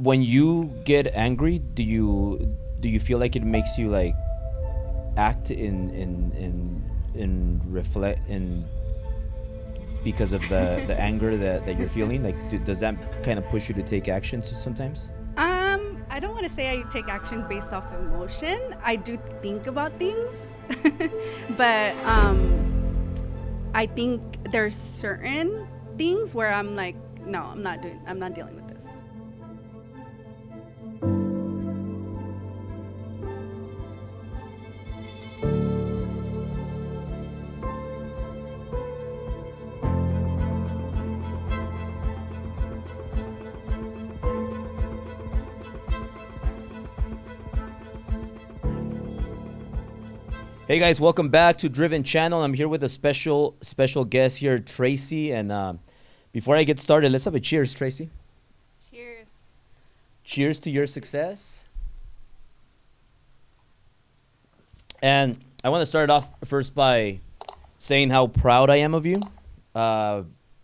when you get angry, do you feel like it makes you like act in reflect in because of the anger that you're feeling? Like, does that kind of push you to take action sometimes? I don't want to say I take action based off emotion. I do think about things, but I think there's certain things where I'm like, no, I'm not dealing with this. Hey guys, welcome back to Driven Channel. I'm here with a special guest here, Tracy. And before I get started, let's have a cheers, Tracy. Cheers. Cheers to your success. And I want to start off first by saying how proud I am of you. Uh,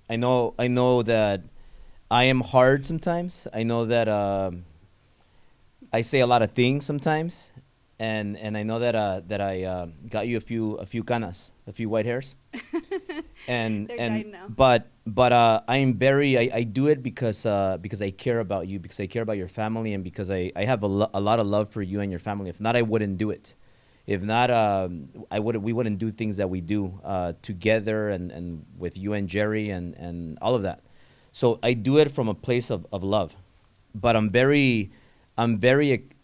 I know that I am hard sometimes. I know that I say a lot of things sometimes, and I know that I got you a few canas, a few white hairs, and They're and dying now. but I'm I do it because I care about you, because I care about your family, and because I have a lot of love for you and your family. If not, I wouldn't do it. If not, we wouldn't do things that we do together, and with you and Jerry, and all of that. So I do it from a place of love, but I'm very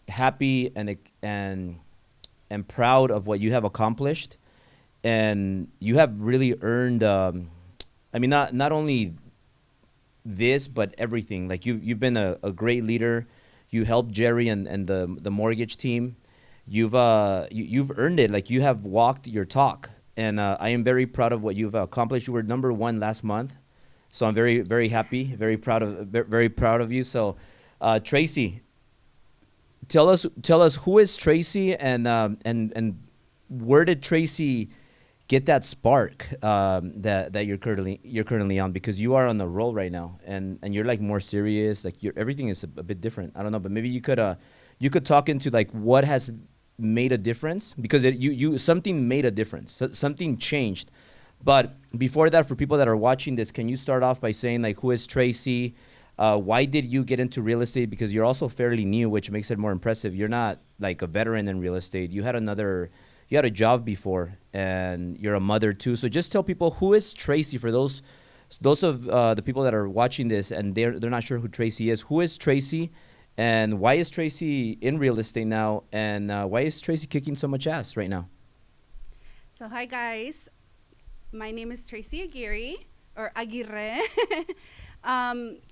happy and proud of what you have accomplished, and you have really earned. I mean, not only this, but everything. Like you've been a great leader. You helped Jerry and the mortgage team. You've earned it. Like you have walked your talk, and I am very proud of what you've accomplished. You were number one last month, so I'm very happy, very proud of you. So, Tracy, tell us who is Tracy, and where did Tracy get that spark that you're currently on, because you are on the roll right now, and you're like more serious, like everything is a bit different. I don't know, but maybe you could talk into like what has made a difference, because you something made a difference, something changed. But before that, for people that are watching this, can you start off by saying like who is Tracy? Why did you get into real estate? Because you're also fairly new, which makes it more impressive. You're not like a veteran in real estate. You had a job before, and you're a mother too. So just tell people, who is Tracy, for those of the people that are watching this and they're not sure who Tracy is. Who is Tracy, and why is Tracy in real estate now? And why is Tracy kicking so much ass right now? So hi guys, my name is Tracy Aguirre or Aguirre.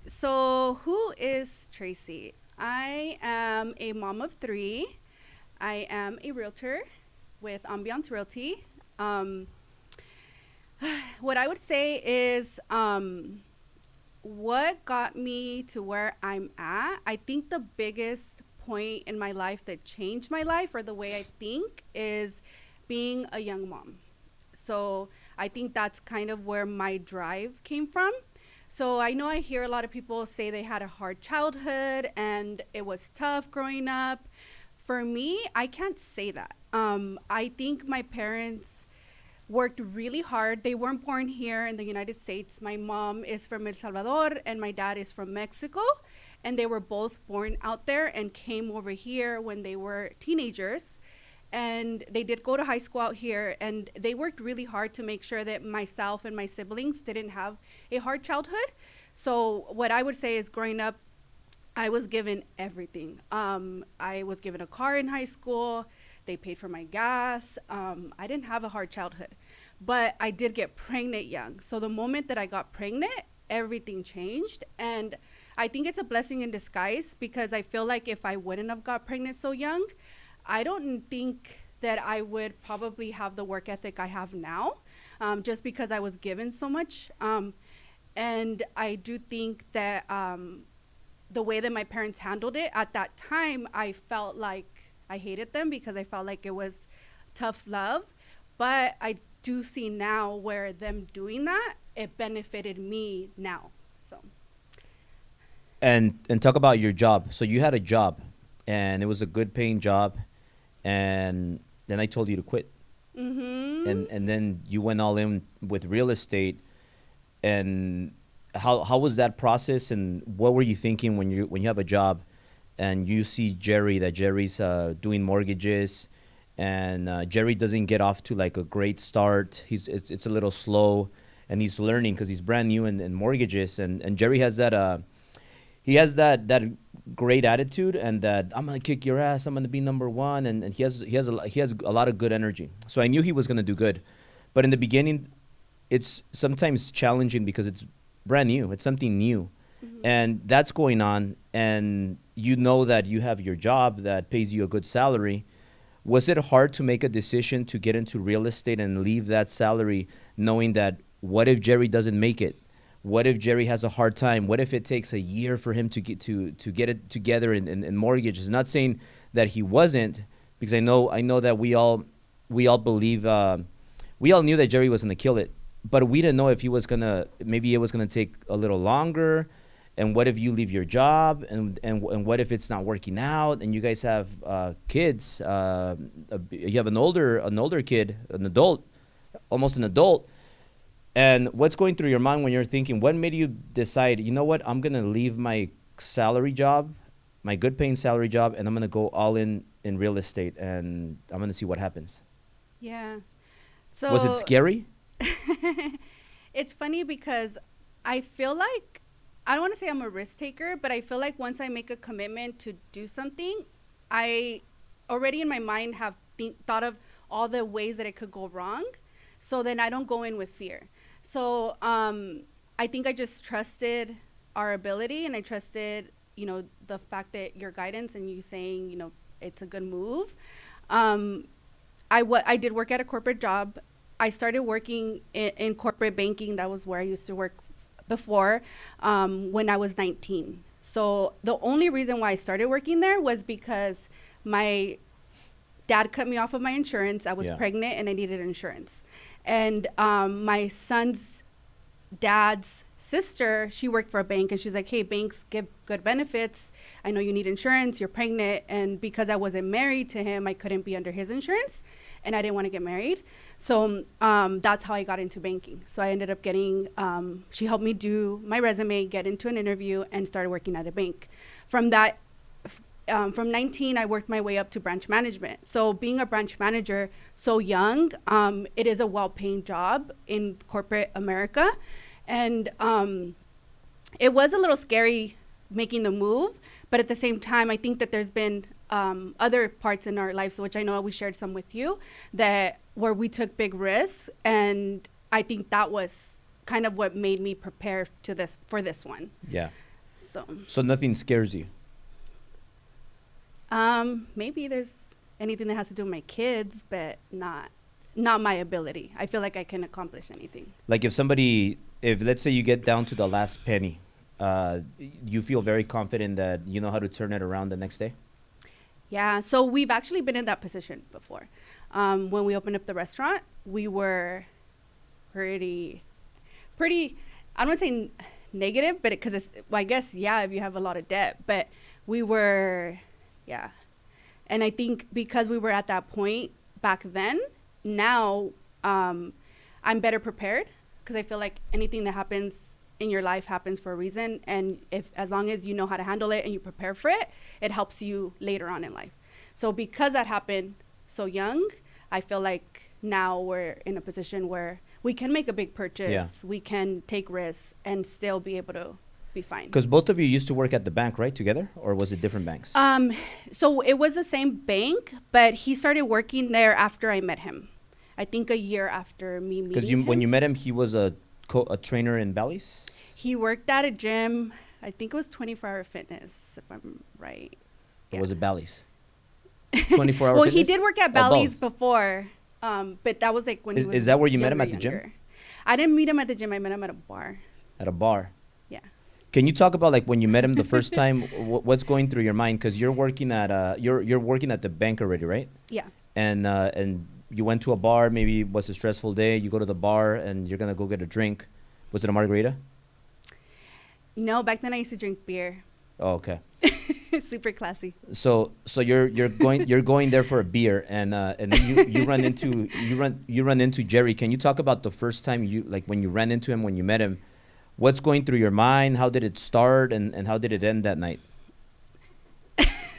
So who is Tracy? I am a mom of three. I am a realtor with Ambiance Realty. Um, what I would say is what got me to where I'm at. I think the biggest point in my life that changed my life, or the way I think, is being a young mom. So I think that's kind of where my drive came from. So I know I hear a lot of people say they had a hard childhood and it was tough growing up. For me, I can't say that. I think my parents worked really hard. They weren't born here in the United States. My mom is from El Salvador and my dad is from Mexico. And they were both born out there and came over here when they were teenagers. And they did go to high school out here, and they worked really hard to make sure that myself and my siblings didn't have a hard childhood. So what I would say is, growing up, I was given everything. I was given a car in high school. They paid for my gas. I didn't have a hard childhood, but I did get pregnant young. So the moment that I got pregnant, everything changed. And I think it's a blessing in disguise, because I feel like if I wouldn't have got pregnant so young, I don't think that I would probably have the work ethic I have now, just because I was given so much. And I do think that the way that my parents handled it at that time, I felt like I hated them, because I felt like it was tough love. But I do see now where them doing that, it benefited me now. So And talk about your job. So you had a job, and it was a good paying job, and then I told you to quit, Mm-hmm. and then you went all in with real estate. And how was that process, and what were you thinking when you have a job, and you see Jerry's doing mortgages, and Jerry doesn't get off to like a great start. It's a little slow, and he's learning because he's brand new in mortgages, and Jerry has that he has that great attitude, and that I'm gonna kick your ass, I'm gonna be number one, and he has a lot of good energy. So I knew he was gonna do good, but in the beginning, it's sometimes challenging because it's brand new, it's something new, Mm-hmm. and that's going on, and you know that you have your job that pays you a good salary. Was it hard to make a decision to get into real estate and leave that salary, knowing that what if Jerry doesn't make it? What if Jerry has a hard time? What if it takes a year for him to get it together in mortgages? Not saying that he wasn't, because I know that we all believe we all knew that Jerry was gonna kill it, but we didn't know if he was gonna, maybe it was gonna take a little longer. And what if you leave your job, and what if it's not working out, and you guys have kids, you have an older kid, an adult, almost an adult. And what's going through your mind when you're thinking, what made you decide, you know what, I'm going to leave my salary job, my good paying salary job, and I'm going to go all in real estate, and I'm going to see what happens? Yeah. Was it So scary? it's funny because I feel like, I don't want to say I'm a risk taker, but I feel like once I make a commitment to do something, I already in my mind have thought of all the ways that it could go wrong. So then I don't go in with fear. So I think I just trusted our ability, and I trusted, the fact that your guidance and you saying, it's a good move. Um, I did work at a corporate job. I started working in corporate banking. That was where I used to work before, when I was 19. So the only reason why I started working there was because my dad cut me off of my insurance. I was Yeah. pregnant and I needed insurance. And my son's dad's sister, she worked for a bank, and she's like, hey, banks give good benefits. I know you need insurance, you're pregnant. And because I wasn't married to him, I couldn't be under his insurance, and I didn't want to get married. So that's how I got into banking. So I ended up getting, she helped me do my resume, get into an interview, and started working at a bank. From that, from 19, I worked my way up to branch management. So being a branch manager so young, it is a well-paying job in corporate America. And it was a little scary making the move, but at the same time, I think that there's been other parts in our lives, which I know we shared some with you, that where we took big risks. And I think that was kind of what made me prepare for this one. Yeah. So So nothing scares you? maybe there's anything that has to do with my kids, but not my ability. I feel like I can accomplish anything. Like if let's say you get down to the last penny, you feel very confident that you know how to turn it around the next day? Yeah, so we've actually been in that position before. When we opened up the restaurant, we were pretty, I don't want to say negative, but because well, I guess, yeah, if you have a lot of debt, but we were, yeah. And I think because we were at that point back then, now I'm better prepared, because I feel like anything that happens in your life happens for a reason. And as long as you know how to handle it and you prepare for it, it helps you later on in life. So because that happened so young, I feel like now we're in a position where we can make a big purchase. Yeah. We can take risks and still be able to be fine. Because both of you used to work at the bank, right, together? Or was it different banks? So it was the same bank, but he started working there after I met him. I think a year after me meeting Because him. when you met him, he was a trainer in Bally's? He worked at a gym. I think it was 24-hour fitness, if I'm right. Or was it Bally's? 24-hour Well, fitness? he did work at Oh, Bally's both. before, but that was like when he was Is that where you met him at the gym? younger. I didn't meet him at the gym. I met him at a bar. At a bar? Yeah. Can you talk about like when you met him the first time? What's going through your mind? Because you're working at you're working at the bank already, right? Yeah. And you went to a bar. Maybe it was a stressful day. You go to the bar and you're gonna go get a drink. Was it a margarita? No, back then I used to drink beer. Oh, okay. Super classy. So you're going there for a beer, and then you run into you run into Jerry. Can you talk about the first time you, like, when you ran into him, when you met him? What's going through your mind? How did it start, and how did it end that night?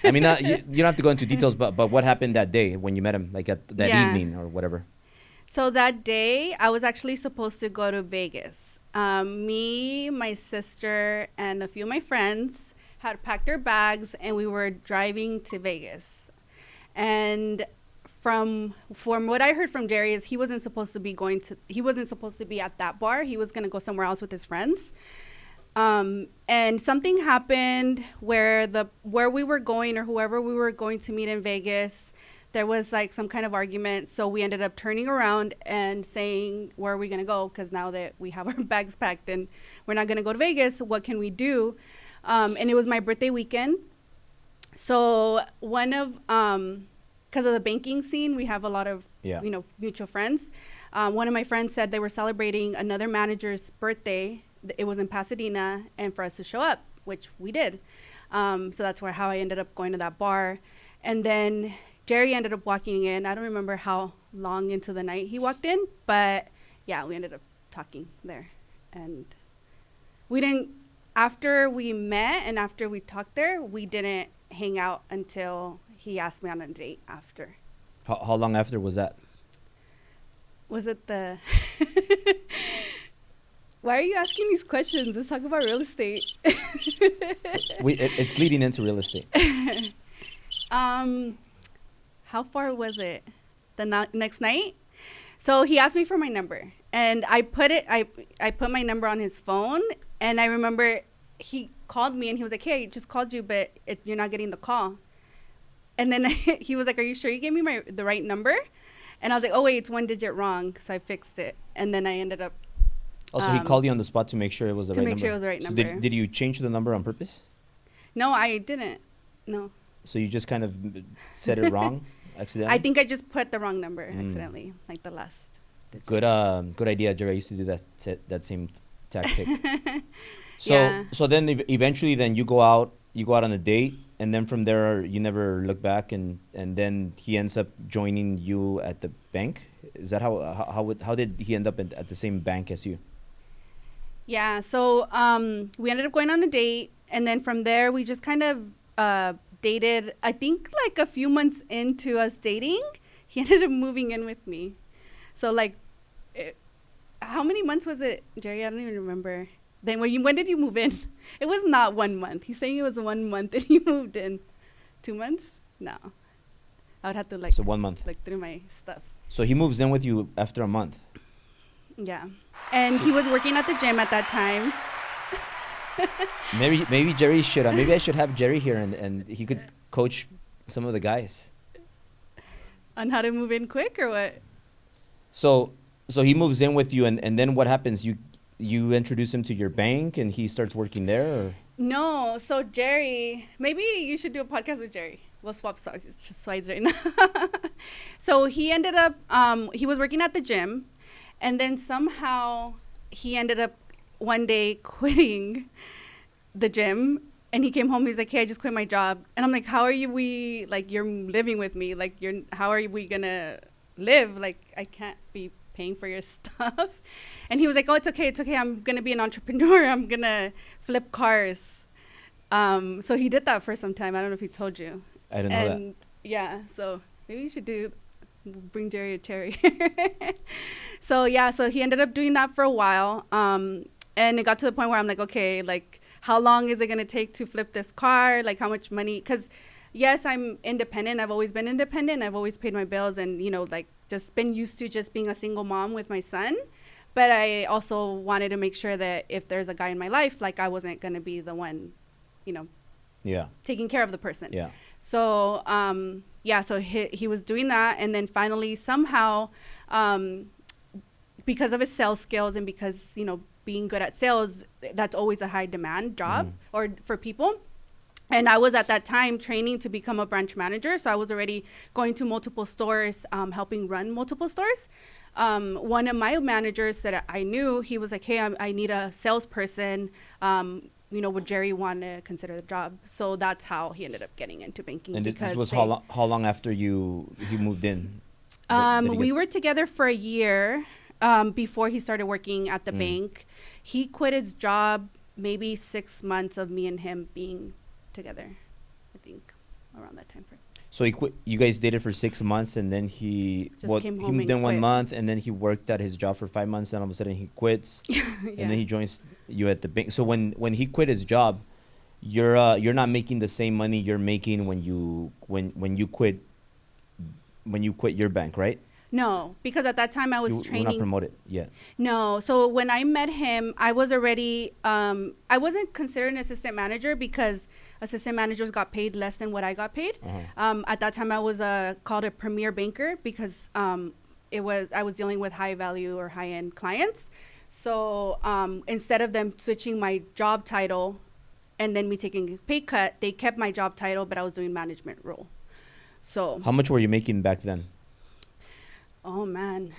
I mean, not, you don't have to go into details, but what happened that day when you met him, like at that Yeah. evening or whatever? So that day, I was actually supposed to go to Vegas. Me, my sister, and a few of my friends had packed their bags, and we were driving to Vegas. And from what I heard from Jerry is he wasn't supposed to be at that bar. He was gonna go somewhere else with his friends. And something happened where we were going, or whoever we were going to meet in Vegas, there was like some kind of argument. So we ended up turning around and saying, where are we going to go? Because now that we have our bags packed and we're not going to go to Vegas, what can we do? And it was my birthday weekend. So because of the banking scene, we have a lot of, Yeah. mutual friends. One of my friends said they were celebrating another manager's birthday. It was in Pasadena, and for us to show up, which we did. So that's how I ended up going to that bar. And then Jerry ended up walking in. I don't remember how long into the night he walked in, but yeah, we ended up talking there. And after we met and after we talked there, we didn't hang out until he asked me on a date after. How long after was that? Was it the... Why are you asking these questions? Let's talk about real estate. It's leading into real estate. How far was it? The next night? So he asked me for my number, and I put my number on his phone, and I remember he called me and he was like, "Hey, I just called you, but you're not getting the call." And then he was like, "Are you sure you gave me the right number?" And I was like, "Oh wait, it's one digit wrong." So I fixed it, and then I ended up. Also, he called you on the spot to make sure it was the right number. To make sure it was the right so number. Did you change the number on purpose? No, I didn't. No. So you just kind of said it wrong, accidentally? I think I just put the wrong number accidentally, like the last digit. Good idea, Jerry. I used to do that same tactic. So Yeah. so then eventually then you go out on a date, and then from there you never look back, and then he ends up joining you at the bank. Is that how did he end up at the same bank as you? Yeah, so we ended up going on a date, and then from there we just kind of dated. I think like a few months into us dating, he ended up moving in with me. So like, how many months was it, Jerry? I don't even remember. Then when did you move in? It was not 1 month. He's saying it was 1 month that he moved in. 2 months? No. I would have to So 1 month. look through my stuff. So he moves in with you after a month. Yeah. And he was working at the gym at that time. Maybe Jerry should. Maybe I should have Jerry here, and he could coach some of the guys. On how to move in quick or what? So he moves in with you, and then what happens? You introduce him to your bank, and he starts working there, or? No. So Jerry, maybe you should do a podcast with Jerry. We'll swap slides right now. So he ended up, he was working at the gym, and then somehow he ended up one day quitting the gym, and he came home. He's like, "Hey, I just quit my job." And I'm like, "How are you're living with me? Like, how are we gonna live? Like, I can't be paying for your stuff." And he was like, "Oh, it's okay. I'm gonna be an entrepreneur. I'm gonna flip cars." So he did that for some time. I don't know if he told you. I didn't know that. Yeah, so maybe you should bring Jerry a cherry. So he ended up doing that for a while. And it got to the point where I'm like, okay, like, how long is it going to take to flip this car? Like, how much money? Because, yes, I'm independent. I've always been independent. I've always paid my bills and, like, just been used to just being a single mom with my son. But I also wanted to make sure that if there's a guy in my life, like, I wasn't going to be the one, Yeah. taking care of the person. Yeah. So, so he was doing that. And then finally, somehow, because of his sales skills and because, being good at sales, that's always a high demand job or for people. And I was at that time training to become a branch manager. So I was already going to multiple stores, helping run multiple stores. One of my managers that I knew, he was like, "Hey, I need a salesperson. would Jerry want to consider the job? So that's how he ended up getting into banking. And because this was how long after he moved in? We were together for a year before he started working at the bank. He quit his job maybe 6 months of me and him being together, I think, around that time frame. So he quit. You guys dated for 6 months, and then he came he home moved and in 1 quit. month, and then he worked at his job for 5 months, and all of a sudden he quits, Yeah. and then he joins you at the bank. So when he quit his job, you're not making the same money you're making when you quit your bank, right? No, because at that time I was You were training. not promoted yet. No. So when I met him, I was already, I wasn't considered an assistant manager because assistant managers got paid less than what I got paid. At that time, I was called a premier banker because I was dealing with high value or high end clients. So instead of them switching my job title and then me taking a pay cut, they kept my job title, but I was doing management role. So How much were you making back then? oh man,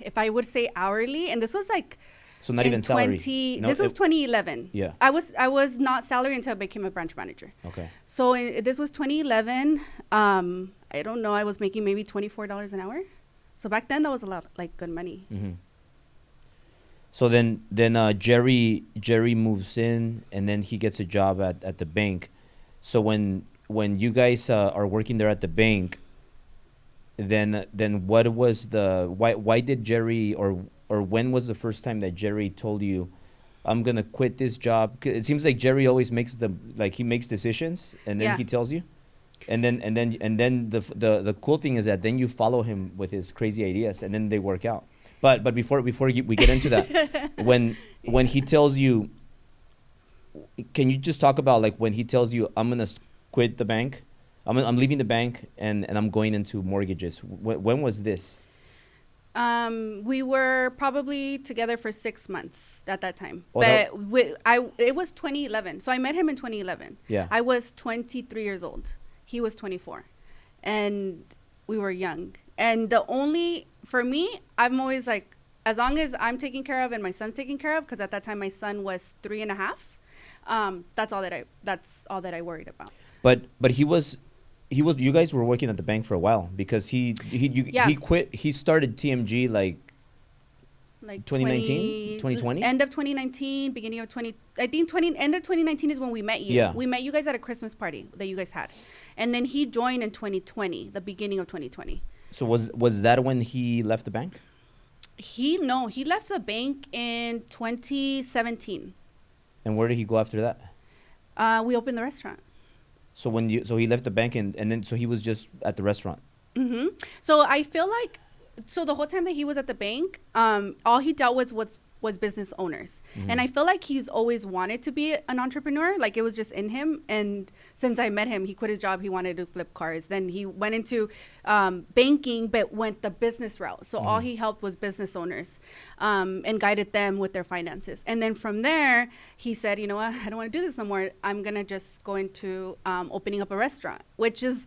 if I would say hourly, and this was like So not even salary. No, this was 2011. Yeah. I was not salary until I became a branch manager. Okay. So this was 2011. I don't know. I was making maybe $24 an hour. So back then that was a lot, like good money. Mm-hmm. So then Jerry moves in, and then he gets a job at the bank. So when you guys are working there at the bank, then what was why did Jerry or when was the first time that Jerry told you, I'm gonna quit this job? 'Cause it seems like Jerry always makes he makes decisions, and then Yeah. he tells you, and then the cool thing is that then you follow him with his crazy ideas, and then they work out. But before we get into that, when he tells you, can you just talk about like when he tells you, I'm gonna quit the bank, I'm leaving the bank and I'm going into mortgages. When was this? We were probably together for 6 months at that time. Oh, but it was 2011. So I met him in 2011. Yeah. I was 23 years old. He was 24. And we were young. And for me, I'm always like, as long as I'm taken care of and my son's taken care of, because at that time my son was 3.5, that's all that I worried about. But he was you guys were working at the bank for a while, because he quit. He started TMG like 2019, 2020? End of 2019, beginning of end of 2019 is when we met you. Yeah. We met you guys at a Christmas party that you guys had. And then he joined in 2020, the beginning of 2020. So was that when he left the bank? He left the bank in 2017. And where did he go after that? We opened the restaurant. So he left the bank and then so he was just at the restaurant. Mm-hmm. So I feel like, the whole time that he was at the bank, all he dealt with was business owners. Mm-hmm. And I feel like he's always wanted to be an entrepreneur. Like it was just in him. And since I met him, he quit his job. He wanted to flip cars. Then he went into banking, but went the business route. So all he helped was business owners and guided them with their finances. And then from there, he said, you know what, I don't want to do this no more. I'm going to just go into opening up a restaurant, which is,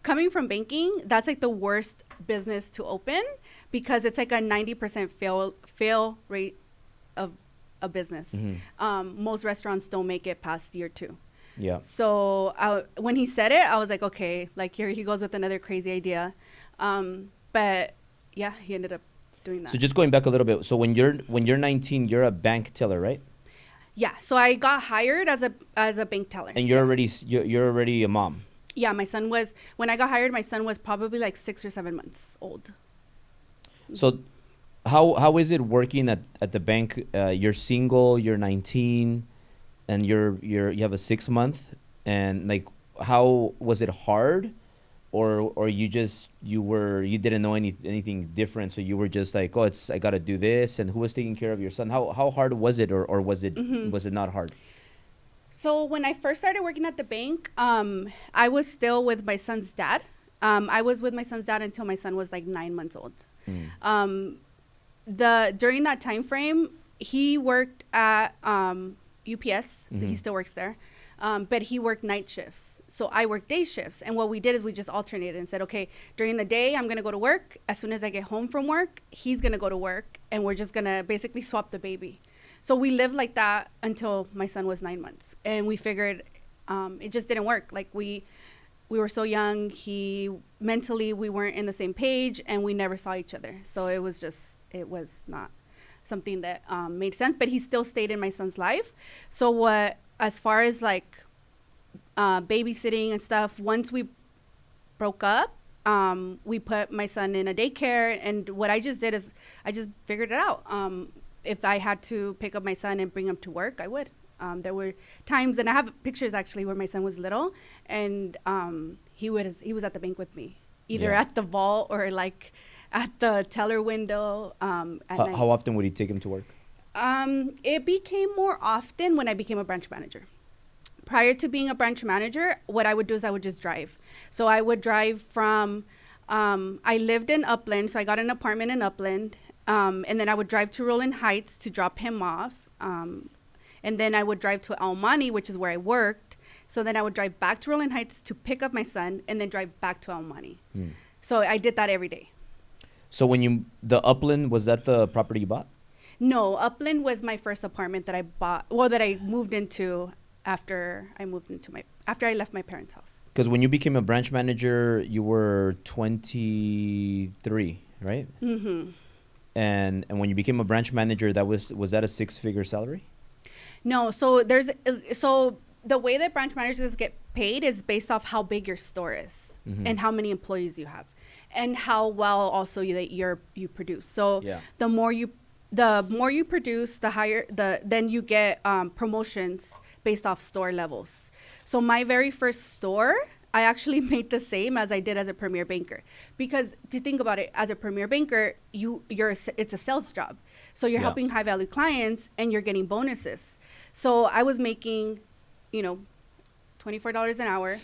coming from banking, that's like the worst business to open, because it's like a 90% fail rate of a business. Mm-hmm. Most restaurants don't make it past year 2. Yeah. So when he said it, I was like, okay, like here he goes with another crazy idea. But yeah, he ended up doing that. So just going back a little bit. So when you're 19, you're a bank teller, right? Yeah. So I got hired as a bank teller. And you're already a mom. Yeah, when I got hired, my son was probably like 6 or 7 months old. So how is it working at the bank? You're single, you're 19, and you have a 6 month, and like, how was it hard, or you didn't know anything different, so you were just like, oh, I gotta do this, and who was taking care of your son? How hard was it, or was it was it not hard? So when I first started working at the bank, I was still with my son's dad. I was with my son's dad until my son was like 9 months old. During that time frame, he worked at UPS, so he still works there, but he worked night shifts. So I worked day shifts, and what we did is we just alternated and said, okay, during the day I'm gonna go to work. As soon as I get home from work, he's gonna go to work, and we're just gonna basically swap the baby. So we lived like that until my son was 9 months, and we figured it just didn't work. Like we were so young. He mentally we weren't in the same page, and we never saw each other. So it was not something that made sense. But he still stayed in my son's life. So as far as like babysitting and stuff, once we broke up, we put my son in a daycare, and what I just did is I just figured it out. If I had to pick up my son and bring him to work, I would. There were times, and I have pictures actually where my son was little, and he was at the bank with me, either at the vault or like at the teller window. How often would he take him to work? It became more often when I became a branch manager. Prior to being a branch manager, what I would do is I would just drive. So I would drive from, I lived in Upland, so I got an apartment in Upland, and then I would drive to Rolling Heights to drop him off, and then I would drive to Almani, which is where I worked. So then I would drive back to Rolling Heights to pick up my son, and then drive back to Almani. So I did that every day. So the Upland, was that the property you bought? No, Upland was my first apartment that I bought, well, that I moved into after I left my parents' house. Because when you became a branch manager, you were 23, right? Mm-hmm. And when you became a branch manager, was that a 6-figure salary? No, so the way that branch managers get paid is based off how big your store is and how many employees you have, and how well also you produce. So the more you produce, the higher then you get promotions based off store levels. So my very first store, I actually made the same as I did as a premier banker, because to think about it, as a premier banker, it's a sales job. So you're helping high value clients and you're getting bonuses. So I was making, $24 an hour.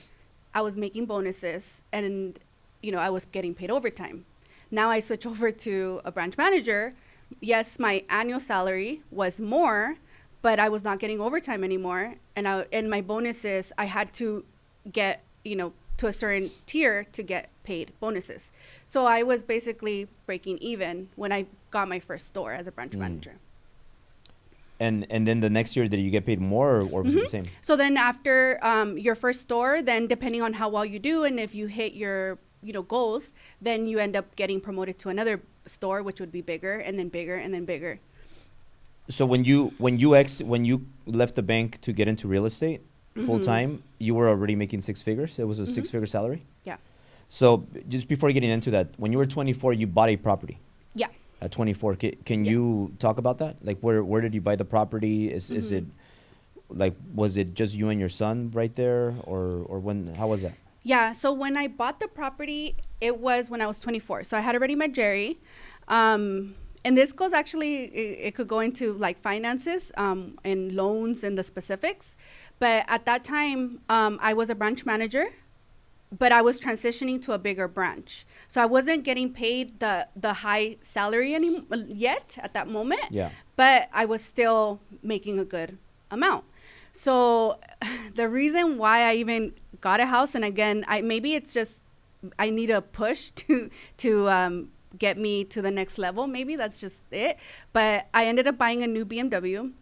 I was making bonuses, and I was getting paid overtime. Now I switch over to a branch manager. Yes, my annual salary was more, but I was not getting overtime anymore. And my bonuses, I had to get, to a certain tier to get paid bonuses. So I was basically breaking even when I got my first store as a branch manager. And then the next year, did you get paid more, or was it the same? So then after your first store, then depending on how well you do and if you hit your goals, then you end up getting promoted to another store, which would be bigger and then bigger and then bigger. So when you left the bank to get into real estate full time, you were already making 6 figures. It was a 6-figure salary. Yeah. So just before getting into that, when you were 24, you bought a property. Yeah. At 24, can you talk about that? Like where did you buy the property? Is it like, was it just you and your son right there, or how was that? Yeah. So when I bought the property, it was when I was 24. So I had already met Jerry. And this goes actually, it could go into like finances and loans and the specifics. But at that time, I was a branch manager, but I was transitioning to a bigger branch. So I wasn't getting paid the high salary yet at that moment. Yeah. But I was still making a good amount. So the reason why I even got a house, and again, maybe it's just I need a push to get me to the next level. Maybe that's just it. But I ended up buying a new BMW,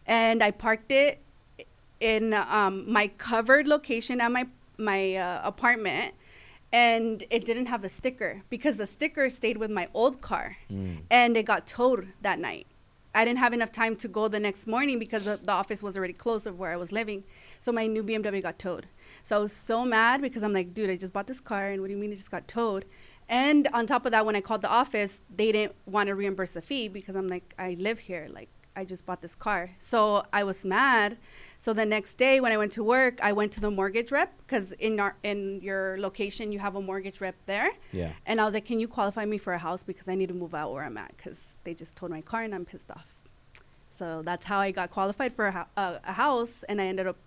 and I parked it in my covered location at my apartment, and it didn't have the sticker because the sticker stayed with my old car, and it got towed that night. I didn't have enough time to go the next morning because the office was already closed of where I was living. So my new BMW got towed. So I was so mad because I'm like, dude, I just bought this car, and what do you mean it just got towed? And on top of that, when I called the office, they didn't want to reimburse the fee because I'm like, I live here. Like, I just bought this car. So I was mad. So the next day when I went to work, I went to the mortgage rep because in your location, you have a mortgage rep there. Yeah. And I was like, can you qualify me for a house because I need to move out where I'm at because they just towed my car and I'm pissed off. So that's how I got qualified for a house. And I ended up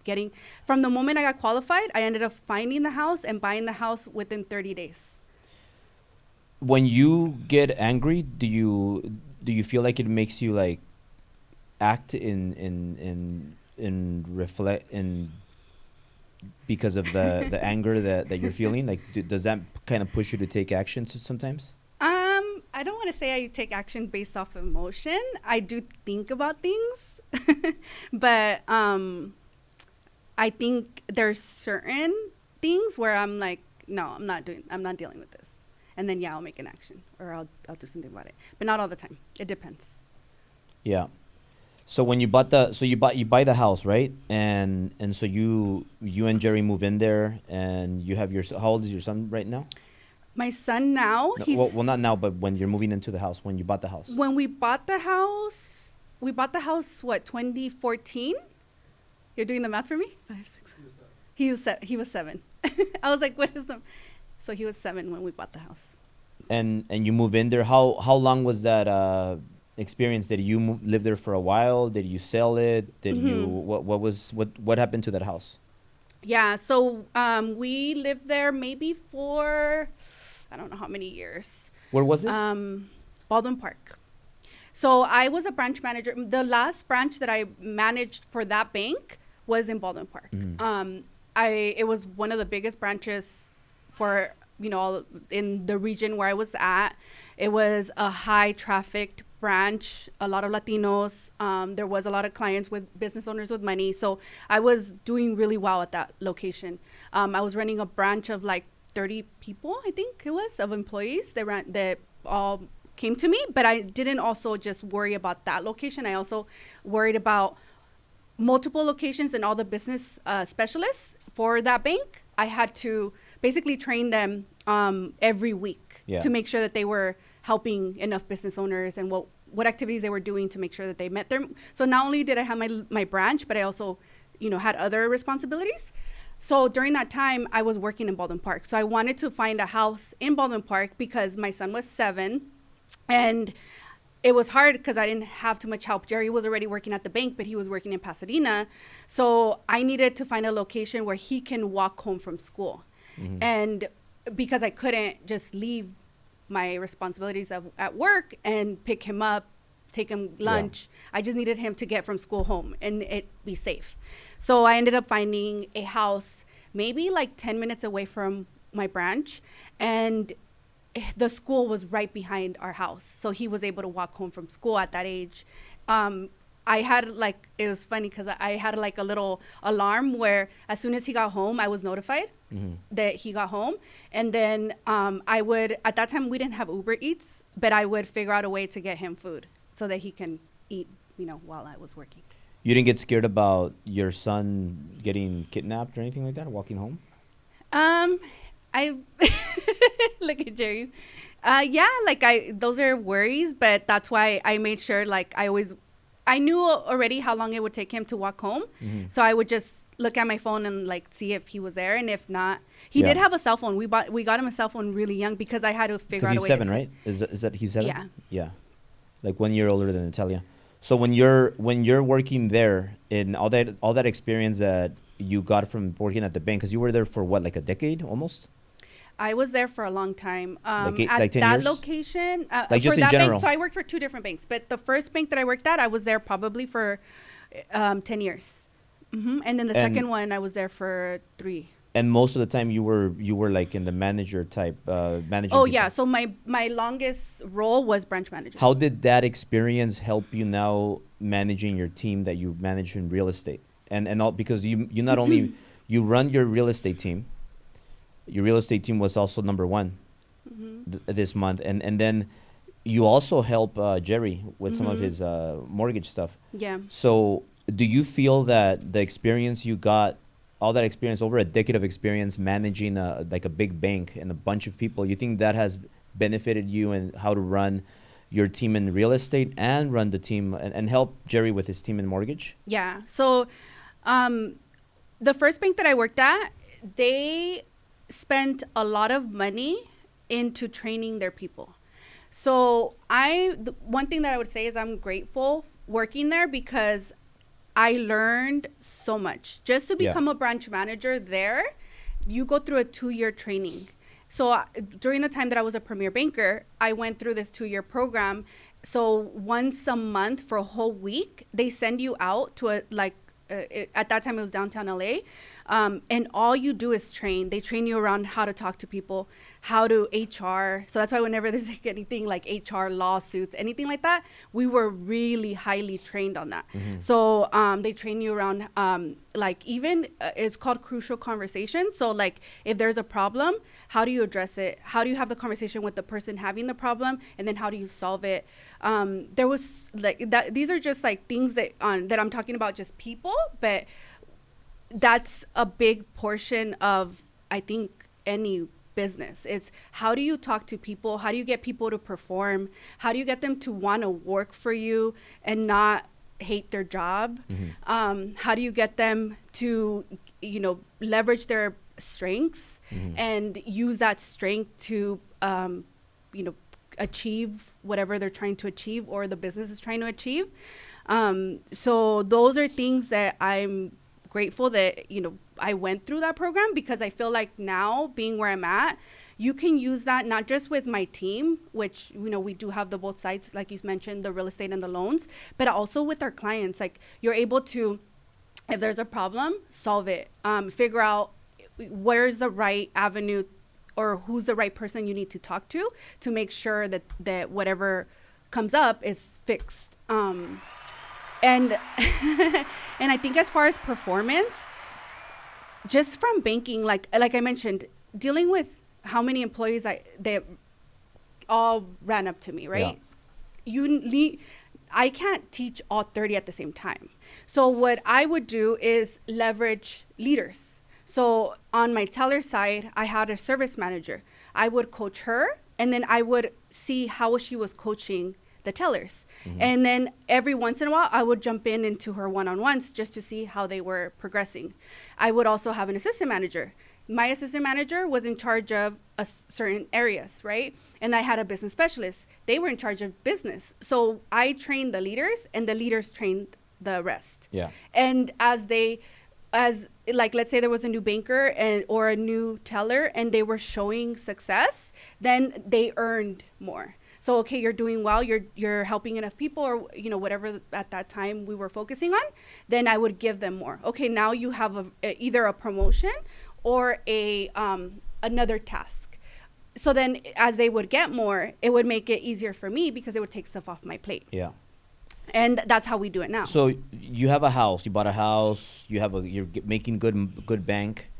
from the moment I got qualified, I ended up finding the house and buying the house within 30 days. When you get angry, do you feel like it makes you like act in reflect in because of the anger that you're feeling? Like, does that kind of push you to take action sometimes? I don't want to say I take action based off emotion. I do think about things, but I think there's certain things where I'm like, no, I'm not dealing with this. And then I'll make an action or I'll do something about it. But not all the time. It depends. Yeah. So when you buy the house, right? And so you and Jerry move in there, and you have how old is your son right now? My son now, No, he's well, not now, but when you're moving into the house, when you bought the house. when we bought the house, what, 2014? You're doing the math for me? 5, 6. He was 7. I was like, what is the? So he was 7 when we bought the house. And you move in there. How long was that experience? Did you live there for a while? Did you sell it? Did you what happened to that house? Yeah, so we lived there maybe for I don't know how many years. Where was this? Baldwin Park. So I was a branch manager. The last branch that I managed for that bank was in Baldwin Park. It was one of the biggest branches for all in the region where I was at. It was a high trafficked branch, a lot of Latinos. There was a lot of clients with business owners with money. So I was doing really well at that location. I was running a branch of like 30 people, I think it was, of employees that all came to me. But I didn't also just worry about that location. I also worried about multiple locations and all the business specialists for that bank. I had to basically train them every week to make sure that they were helping enough business owners and what activities they were doing to make sure that they met their. So not only did I have my branch, but I also, had other responsibilities. So during that time, I was working in Baldwin Park. So I wanted to find a house in Baldwin Park because my son was 7, and it was hard because I didn't have too much help. Jerry was already working at the bank, but he was working in Pasadena. So I needed to find a location where he can walk home from school. And because I couldn't just leave my responsibilities at work and pick him up, take him lunch, I just needed him to get from school home and it be safe. So I ended up finding a house maybe like 10 minutes away from my branch, and the school was right behind our house. So he was able to walk home from school at that age. I had it was funny because I had like a little alarm where as soon as he got home, I was notified that he got home. And then I would, at that time we didn't have Uber Eats, but I would figure out a way to get him food so that he can eat, while I was working. You didn't get scared about your son getting kidnapped or anything like that, walking home? I look at Jerry. Those are worries, but that's why I made sure I knew already how long it would take him to walk home. So I would just look at my phone and see if he was there, and if not, he did have a cell phone. We got him a cell phone really young because I had to figure out a way. Because he's 7, right? Is that he's 7? Yeah. Yeah, like 1 year older than Natalia. So when you're working there, in all that experience that you got from working at the bank, because you were there for what, like a decade almost? I was there for a long time. Like 10 at that years? location, Like just for in that general? bank, so I worked for 2 different banks, but the first bank that I worked at, I was there probably for 10 years. And then the second one, I was there for 3. And most of the time you were like in the manager type, manager. Oh yeah, so my longest role was branch manager. How did that experience help you now managing your team that you manage in real estate? And all, because you not only you run your real estate team. Your real estate team was also number 1 this month, and then you also help Jerry with some of his mortgage stuff. Yeah. So do you feel that the experience you got, all that experience, over a decade of experience managing a big bank and a bunch of people, you think that has benefited you in how to run your team in real estate and run the team and help Jerry with his team in mortgage? Yeah. So the first bank that I worked at, they spent a lot of money into training their people. So one thing that I would say is I'm grateful working there because I learned so much. Just to become a branch manager there, you go through a 2-year training. So during the time that I was a premier banker, I went through this 2-year program. So once a month for a whole week, they send you out to at that time it was downtown LA, And all you do is train. They train you around how to talk to people, how to HR. So that's why whenever there's like anything like HR lawsuits, anything like that, we were really highly trained on that. So they train you around like even it's called crucial conversations. So like if there's a problem, how do you address it? How do you have the conversation with the person having the problem? And then how do you solve it? There was like that. These are just like things that that I'm talking about, just people, but that's a big portion of, I think, any business. It's how do you talk to people? How do you get people to perform? How do you get them to want to work for you and not hate their job? How do you get them to, leverage their strengths and use that strength to, achieve whatever they're trying to achieve or the business is trying to achieve? So those are things that I'm grateful that, I went through that program, because I feel like now being where I'm at, you can use that not just with my team, which, we do have the both sides, like you mentioned, the real estate and the loans, but also with our clients. Like you're able to, if there's a problem, solve it, figure out where's the right avenue or who's the right person you need to talk to make sure that whatever comes up is fixed. And and I think as far as performance, just from banking, like I mentioned, dealing with how many employees they all ran up to me, right? Yeah. I can't teach all 30 at the same time. So what I would do is leverage leaders. So on my teller side, I had a service manager. I would coach her, and then I would see how she was coaching the tellers. And then every once in a while, I would jump into her one-on-ones just to see how they were progressing. I would also have an assistant manager. My assistant manager was in charge of certain areas, right? And I had a business specialist. They were in charge of business. So I trained the leaders, and the leaders trained the rest. Yeah. And as like, let's say there was a new banker or a new teller, and they were showing success, then they earned more. So, okay, you're doing well, you're helping enough people, or, whatever at that time we were focusing on, then I would give them more. Okay, now you have either a promotion or another task. So then as they would get more, it would make it easier for me because it would take stuff off my plate. Yeah. And that's how we do it now. So you have a house, you bought a house, you're making good bank.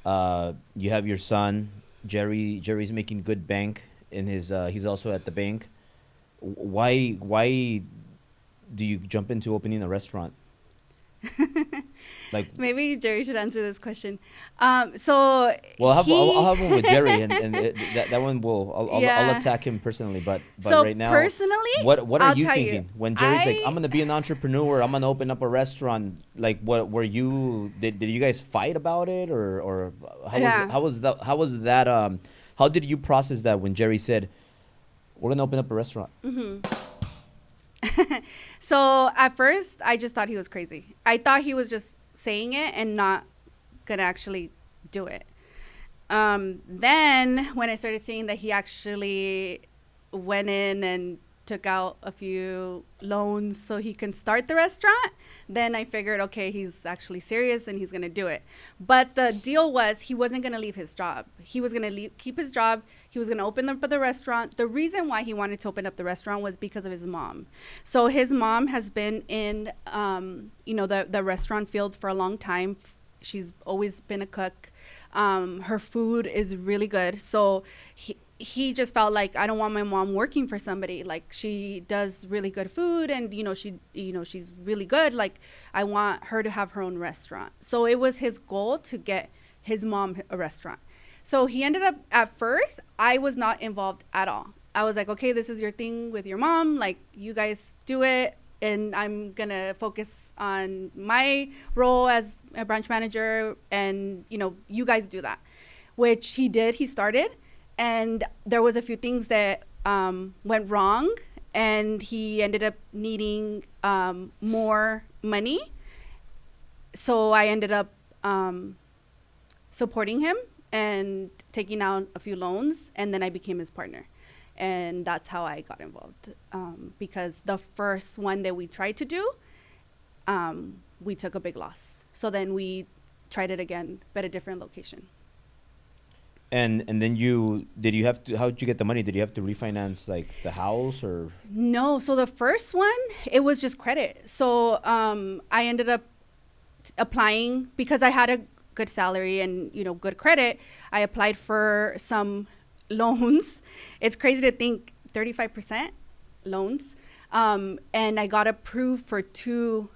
You have your son, Jerry's making good bank. In his he's also at the bank. Why do you jump into opening a restaurant? Like, maybe Jerry should answer this question. So well, I'll have one with Jerry, and that one I'll attack him personally. But so right now, personally, what are you thinking when Jerry's like, I'm gonna be an entrepreneur, I'm gonna open up a restaurant? Like, what were you? Did you guys fight about it, or how was that? How did you process that when Jerry said, we're going to open up a restaurant? So at first, I just thought he was crazy. I thought he was just saying it and not going to actually do it. Then when I started seeing that he actually went in and took out a few loans so he can start the restaurant, then I figured, okay, he's actually serious and he's going to do it. But the deal was he wasn't going to leave his job. He was going to keep his job. He was going to open up the restaurant. The reason why he wanted to open up the restaurant was because of his mom. So his mom has been in, the restaurant field for a long time. She's always been a cook. Her food is really good. So he just felt like, I don't want my mom working for somebody. Like, she does really good food, and she's really good. Like, I want her to have her own restaurant. So it was his goal to get his mom a restaurant. So he ended up, at first, I was not involved at all. I was like, okay, this is your thing with your mom. Like, you guys do it, and I'm gonna focus on my role as a branch manager, and you guys do that. Which he did. He started. And there was a few things that went wrong, and he ended up needing more money. So I ended up supporting him and taking out a few loans, and then I became his partner. And that's how I got involved, because the first one that we tried to do, we took a big loss. So then we tried it again, but a different location. And then how did you get the money? Did you have to refinance like the house or? No, so the first one, it was just credit. So I ended up applying because I had a good salary and, you know, good credit. I applied for some loans. It's crazy to think 35% loans. And I got approved for 2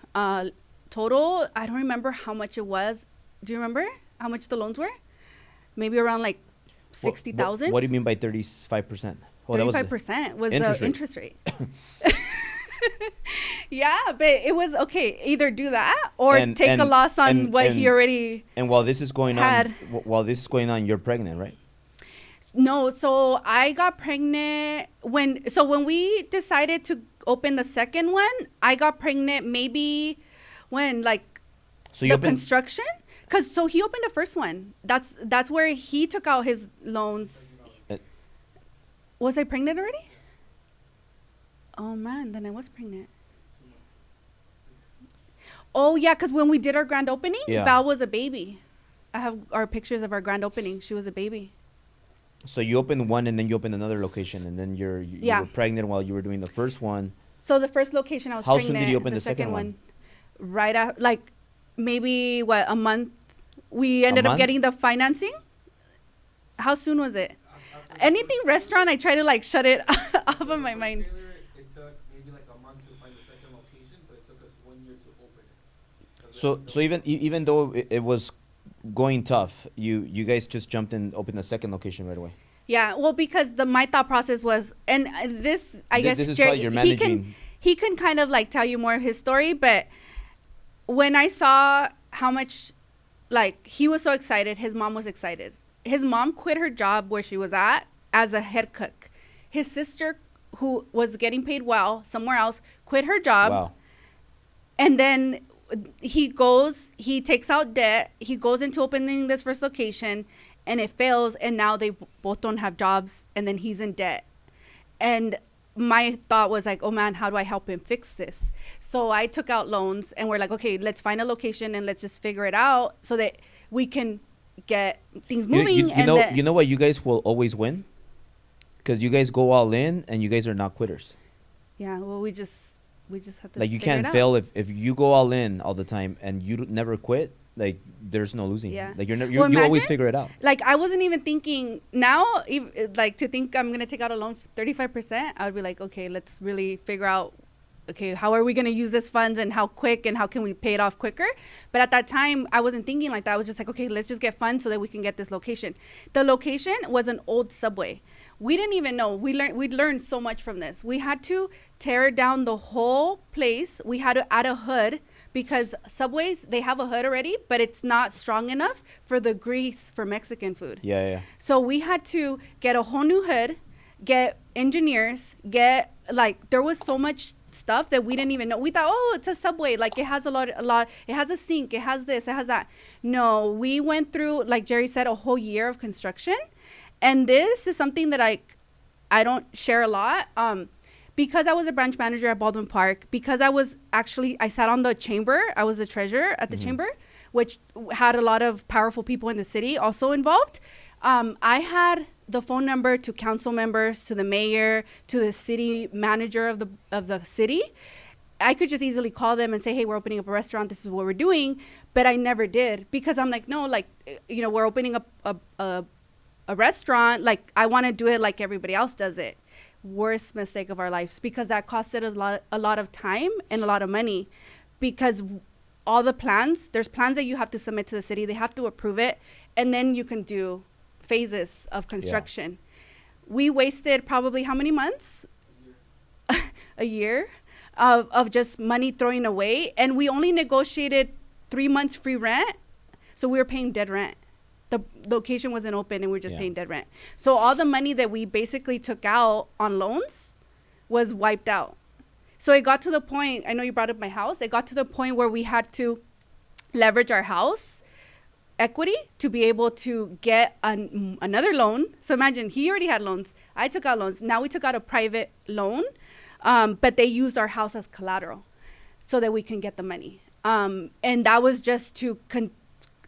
total. I don't remember how much it was. Do you remember how much the loans were? Maybe around like 60,000. What do you mean by 35%? 35% was interest the rate. interest rate. Yeah, but it was okay. Either do that or take a loss on what he already. And while this is going on, you're pregnant, right? No, so I got pregnant when we decided to open the second one. I got pregnant maybe when like so you construction. So he opened the first one. That's where he took out his loans. Was I pregnant already? Oh man, then I was pregnant. Oh yeah, because when we did our grand opening, Val was a baby. I have our pictures of our grand opening. She was a baby. So you opened one and then you opened another location and then you were pregnant while you were doing the first one. So the first location I was pregnant. How soon did you open the second one? Right after, like maybe a month. We ended up getting the financing. How soon was it? Anything restaurant, I try to like shut it off of my mind. It took maybe like a month to find the second location, but it took us 1 year to open it. So even though it was going tough, you guys just jumped and opened the second location right away. Yeah, well, because my thought process was, and this I guess this is Jerry, you're managing. He can kind of like tell you more of his story, but when I saw how much, like, he was so excited, his mom was excited. His mom quit her job where she was at as a head cook. His sister, who was getting paid well somewhere else, quit her job. Wow. And then he takes out debt. He goes into opening this first location and it fails. And now they both don't have jobs. And then he's in debt. And my thought was like, oh man, how do I help him fix this? So I took out loans and we're like, okay, let's find a location and let's just figure it out so that we can get things moving. You know what? You guys will always win because you guys go all in and you guys are not quitters. Yeah. Well, we just have to like you can't fail if you go all in all the time and you never quit. Like there's no losing. Yeah. Like you always figure it out. Like I wasn't even thinking now, like to think I'm gonna take out a loan for 35%. I would be like, okay, let's really figure out, okay, how are we gonna use this funds and how quick and how can we pay it off quicker? But at that time, I wasn't thinking like that. I was just like, okay, let's just get funds so that we can get this location. The location was an old Subway. We didn't even know. We learned so much from this. We had to tear down the whole place. We had to add a hood because Subways, they have a hood already, but it's not strong enough for the grease for Mexican food. Yeah. So we had to get a whole new hood, get engineers, there was so much stuff that we didn't even know. We thought, oh, it's a Subway. Like it has a lot. It has a sink. It has this. It has that. No, we went through, like Jerry said, a whole year of construction. And this is something that I don't share a lot. Because I was a branch manager at Baldwin Park, because I sat on the chamber. I was the treasurer at the chamber, which had a lot of powerful people in the city also involved. I had the phone number to council members, to the mayor, to the city manager of the city. I could just easily call them and say, hey, we're opening up a restaurant. This is what we're doing. But I never did because I'm like, no, like, we're opening up a restaurant. Like, I want to do it like everybody else does it. Worst mistake of our lives because that costed us a lot of time and a lot of money because all the plans, there's plans that you have to submit to the city. They have to approve it. And then you can do phases of construction. Yeah. We wasted probably how many months? A year of just money throwing away. And we only negotiated 3 months free rent. So we were paying dead rent. The location wasn't open and we were just paying dead rent. So all the money that we basically took out on loans was wiped out. So it got to the point, I know you brought up my house. It got to the point where we had to leverage our house equity to be able to get another loan. So imagine he already had loans. I took out loans. Now we took out a private loan, but they used our house as collateral so that we can get the money. And that was just to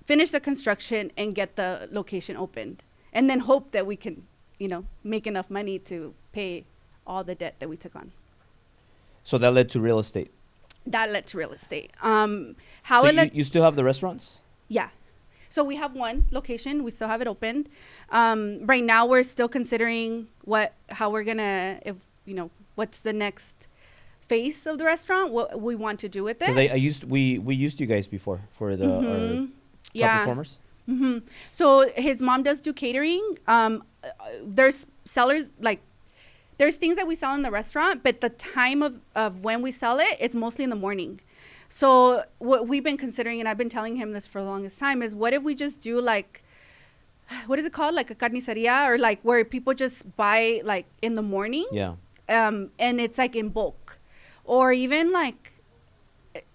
finish the construction and get the location opened, and then hope that we can, make enough money to pay all the debt that we took on. So that led to real estate. That led to real estate. So you still have the restaurants? Yeah. So we have one location. We still have it opened. Right now, we're still considering how we're gonna, what's the next phase of the restaurant, what we want to do with it. Because we used you guys before for the our top performers. Mm-hmm. So his mom does do catering. There's sellers, there's things that we sell in the restaurant, but the time of when we sell it, it's mostly in the morning. So what we've been considering, and I've been telling him this for the longest time, is what if we just do what is it called? Like a carniceria, or where people just buy in the morning. Yeah. And it's in bulk, or even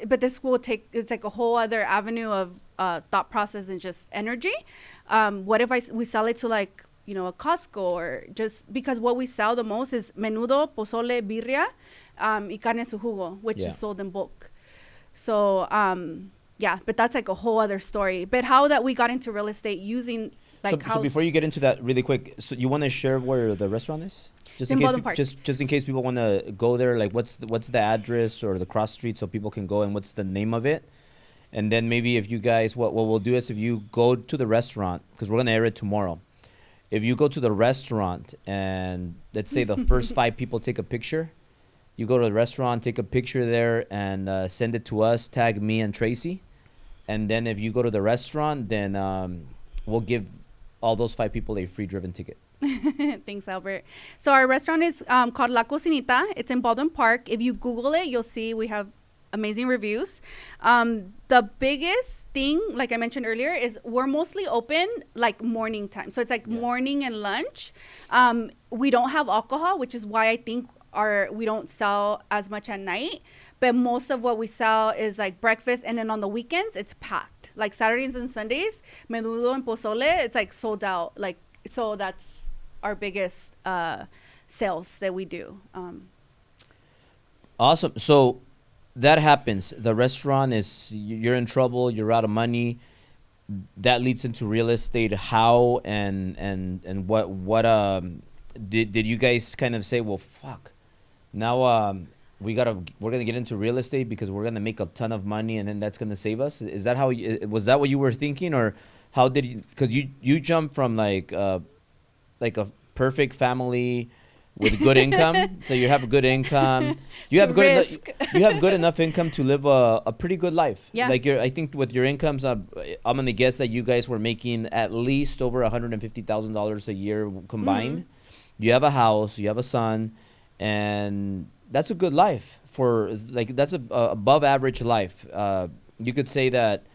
but this will it's a whole other avenue of thought process and just energy. What if we sell it to a Costco, or just because what we sell the most is menudo, pozole, birria, y carne su jugo, which is sold in bulk. So, but that's a whole other story. But how that we got into real estate using so before you get into that really quick, so you want to share where the restaurant is? Just in case people want to go there, what's the address or the cross street so people can go, and what's the name of it? And then maybe if you guys, what we'll do is if you go to the restaurant, because we're going to air it tomorrow. If you go to the restaurant and let's say the first 5 people take a picture, you go to the restaurant, take a picture there, and send it to us, tag me and Tracy. And then if you go to the restaurant, then we'll give all those 5 people a free driven ticket. Thanks, Albert. So our restaurant is called La Cocinita. It's in Baldwin Park. If you Google it, you'll see we have amazing reviews. The biggest thing, like I mentioned earlier, is we're mostly open morning time. So it's morning and lunch. We don't have alcohol, which is why I think we don't sell as much at night. But most of what we sell is breakfast, and then on the weekends it's packed. Saturdays and Sundays, menudo and pozole, it's sold out. So that's our biggest sales that we do. Awesome. So that happens. The restaurant you're in trouble. You're out of money. That leads into real estate. How and what did you guys kind of say? Well, fuck. Now we're gonna get into real estate because we're gonna make a ton of money, and then that's gonna save us. Is that was that what you were thinking, or how did you? Because you jumped from a perfect family with good income. So you have a good income. You have good enough income to live a pretty good life. Yeah. I think with your incomes, I'm gonna guess that you guys were making at least over $150,000 a year combined. Mm-hmm. You have a house, you have a son, and that's a good life that's a above average life. You could say that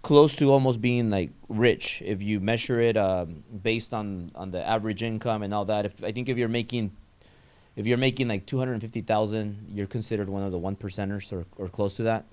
close to almost being rich if you measure it based on the average income and all that. I think if you're making $250,000, you're considered one of the 1%ers or close to that,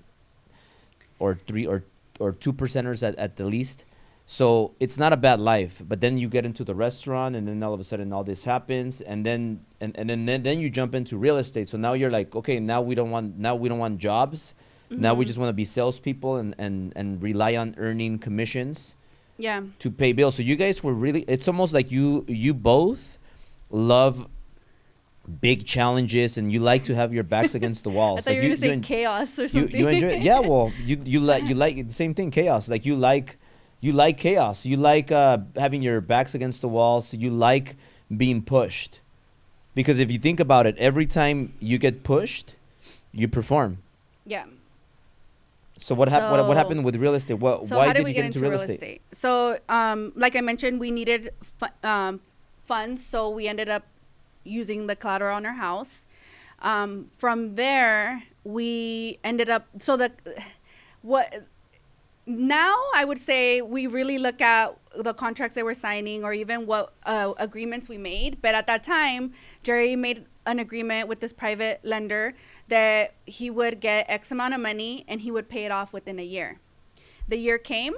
or 3 or 2%ers at the least. So it's not a bad life. But then you get into the restaurant, and then all of a sudden all this happens, and then you jump into real estate. So now you're okay, now we don't want jobs. Mm-hmm. Now we just want to be salespeople and rely on earning commissions. Yeah. To pay bills. So you guys were really. It's almost like you both love big challenges, and you like to have your backs against the walls. I thought you were going to say chaos or something. You enjoy it. Yeah. Well, you like the same thing. Chaos. You like chaos. You like having your backs against the walls. You like being pushed, because if you think about it, every time you get pushed, you perform. Yeah. So what happened with real estate? Why did you get into real estate? So like I mentioned, we needed funds, so we ended up using the collateral on our house. From there, we ended up now I would say we really look at the contracts that we're signing, or even what agreements we made. But at that time, Jerry made an agreement with this private lender that he would get X amount of money and he would pay it off within a year. The year came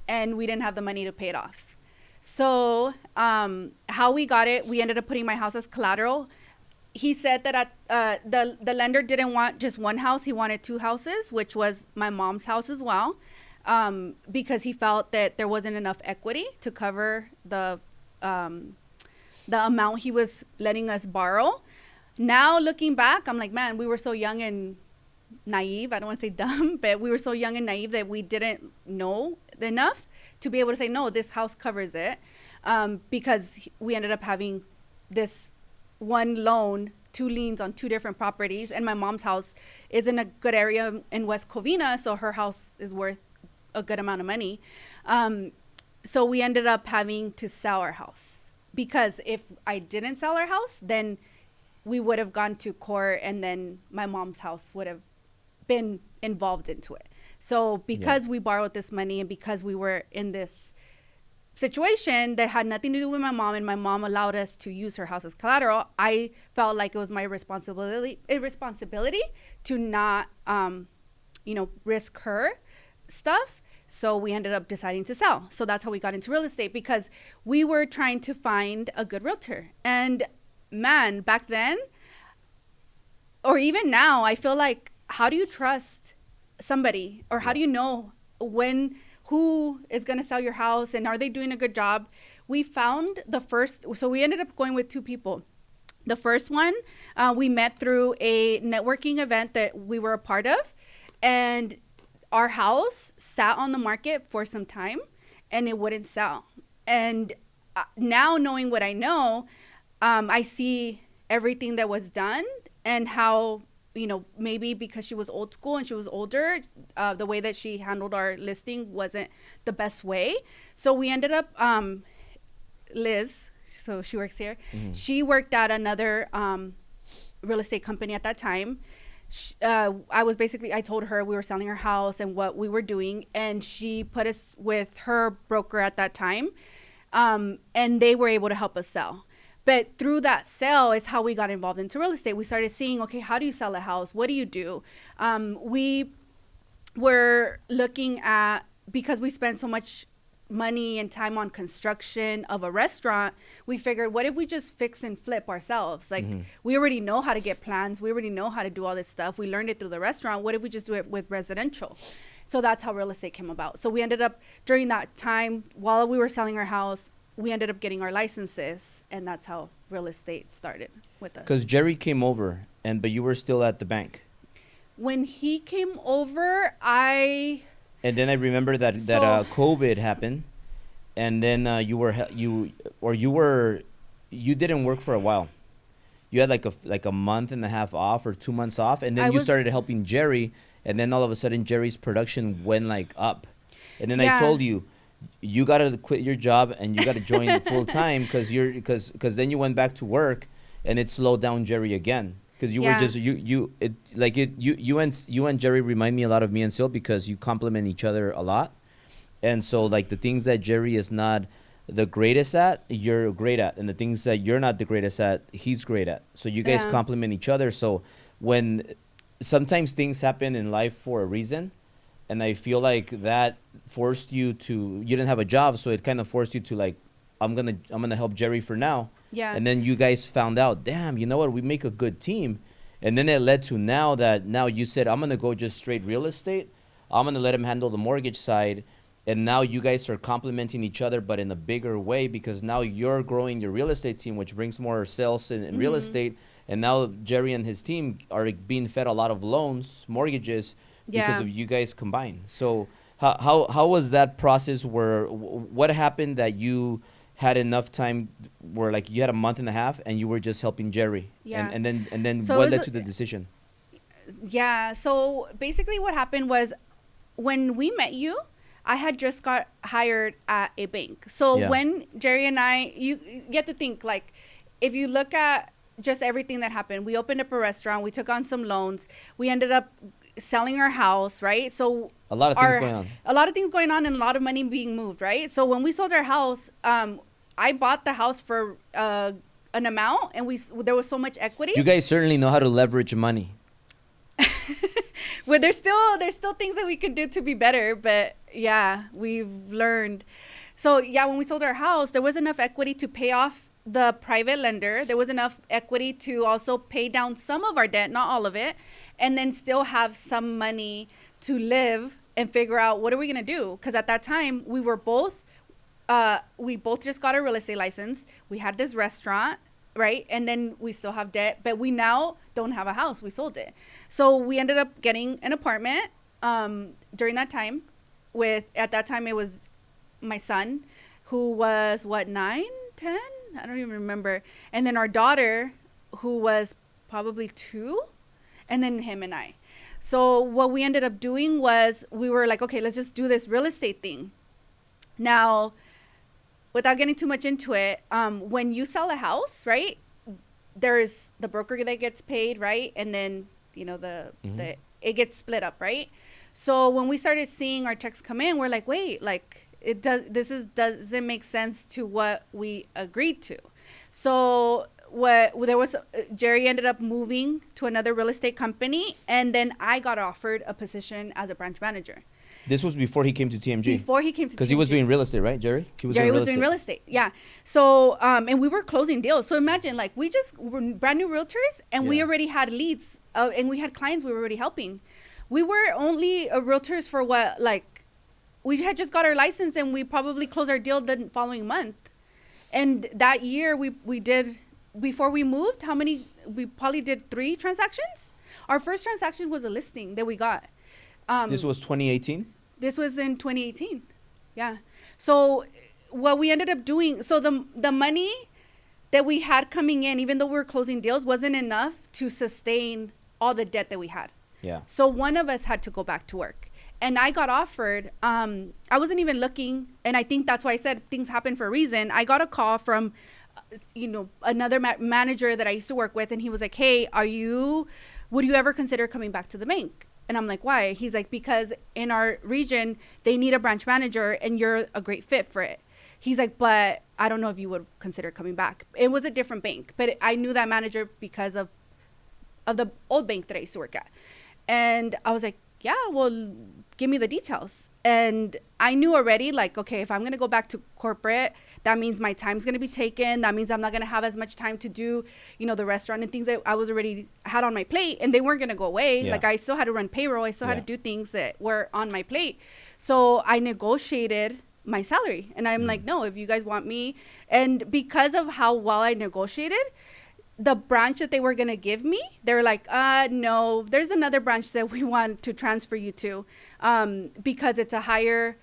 and we didn't have the money to pay it off. So how we got it, we ended up putting my house as collateral. He said that the lender didn't want just one house. He wanted 2 houses, which was my mom's house as well. because he felt that there wasn't enough equity to cover the amount he was letting us borrow. Now looking back, I'm like, man, we were so young and naive. I don't want to say dumb, but we were so young and naive that we didn't know enough to be able to say, no, this house covers it. Because we ended up having this one loan, 2 liens on 2 different properties. And my mom's house is in a good area in West Covina, so her house is worth a good amount of money. So we ended up having to sell our house. Because if I didn't sell our house, then we would have gone to court, and then my mom's house would have been involved into it. So because we borrowed this money and because we were in this situation that had nothing to do with my mom, and my mom allowed us to use her house as collateral, I felt like it was my responsibility to not, risk her stuff. So we ended up deciding to sell. So that's how we got into real estate, because we were trying to find a good realtor. And man, back then, or even now, I feel like, how do you trust somebody, or how do you know who is going to sell your house, and are they doing a good job? We found so we ended up going with 2 people. The first one, we met through a networking event that we were a part of, and our house sat on the market for some time and it wouldn't sell. And now knowing what I know, I see everything that was done and how, maybe because she was old school and she was older, the way that she handled our listing wasn't the best way. So we ended up, Liz, so she works here. Mm-hmm. She worked at another real estate company at that time. I told her we were selling our house and what we were doing, and she put us with her broker at that time, and they were able to help us sell. But through that sale is how we got involved into real estate. We started seeing, okay, how do you sell a house? What do you do? We were looking at, because we spent so much money and time on construction of a restaurant, we figured, what if we just fix and flip ourselves? Like, we already know how to get plans. We already know how to do all this stuff. We learned it through the restaurant. What if we just do it with residential? So that's how real estate came about. So we ended up, during that time, while we were selling our house, we ended up getting our licenses, and that's how real estate started with us. Because Jerry came over, but you were still at the bank. When he came over, And then I remember that COVID happened, and then you didn't work for a while. You had like a month and a half off, or 2 months off, and then you started helping Jerry, and then all of a sudden Jerry's production went up, and then I told you, you gotta quit your job and you gotta join full time, because then you went back to work, and it slowed down Jerry again. Because you were just you and Jerry remind me a lot of me and Sil, because you complement each other a lot, and so like the things that Jerry is not the greatest at, you're great at, and the things that you're not the greatest at, he's great at. So you guys complement each other. So when sometimes things happen in life for a reason, and I feel like that forced you didn't have a job, so it kind of forced you to like, I'm gonna help Jerry for now. Yeah. And then you guys found out, damn, you know what, we make a good team. And then it led to now you said, I'm going to go just straight real estate. I'm going to let him handle the mortgage side. And now you guys are complementing each other, but in a bigger way, because now you're growing your real estate team, which brings more sales in real estate. And now Jerry and his team are being fed a lot of loans, mortgages, because of you guys combined. So how was that process? What happened that you had enough time where like you had a month and a half and you were just helping Jerry? And then so what led to the decision? Yeah. So basically what happened was, when we met you, I had just got hired at a bank. So when Jerry and you get to think, like, if you look at just everything that happened, we opened up a restaurant, we took on some loans, we ended up selling our house, right? So a lot of things going on and a lot of money being moved, right? So when we sold our house, I bought the house for an amount, and there was so much equity. You guys certainly know how to leverage money. Well, there's still things that we could do to be better, but yeah, we've learned. So yeah, when we sold our house, there was enough equity to pay off the private lender. There was enough equity to also pay down some of our debt, not all of it, and then still have some money to live and figure out what are we going to do. Because at that time, we both just got a real estate license. We had this restaurant, right? And then we still have debt, but we now don't have a house. We sold it. So we ended up getting an apartment during that time. At that time, it was my son, who was, 9, 10? I don't even remember. And then our daughter, who was probably 2, and then him and I. So what we ended up doing was we were like, okay, let's just do this real estate thing. Now, without getting too much into it, when you sell a house, right, there's the broker that gets paid, right? And then, it gets split up, right? So when we started seeing our checks come in, we're like, wait, like doesn't make sense to what we agreed to. So Jerry ended up moving to another real estate company, and then I got offered a position as a branch manager. This was before he came to TMG. Before he came to TMG. Because he was doing real estate, right, Jerry? Jerry was doing real estate, yeah. So, and we were closing deals. So imagine, like, we just were brand new realtors, and we already had leads, and we had clients we were already helping. We were only realtors for we had just got our license, and we probably closed our deal the following month. And that year, we did, before we moved, we probably did 3 transactions. Our first transaction was a listing that we got. This was 2018? This was in 2018. Yeah. So what we ended up doing, so the money that we had coming in, even though we were closing deals, wasn't enough to sustain all the debt that we had. Yeah. So one of us had to go back to work. And I got offered, I wasn't even looking, and I think that's why I said things happen for a reason. I got a call from, another manager that I used to work with, and he was like, hey, would you ever consider coming back to the bank? And I'm like, why? He's like, because in our region, they need a branch manager, and you're a great fit for it. He's like, but I don't know if you would consider coming back. It was a different bank, but I knew that manager because of the old bank that I used to work at. And I was like, yeah, well, give me the details. And I knew already, like, okay, if I'm going to go back to corporate, that means my time's going to be taken. That means I'm not going to have as much time to do, the restaurant and things that I was already had on my plate, and they weren't going to go away. Yeah. Like, I still had to run payroll. I still had to do things that were on my plate. So I negotiated my salary, and I'm like, no, if you guys want me. And because of how well I negotiated, the branch that they were going to give me, they were like, no, there's another branch that we want to transfer you to, because it's a higher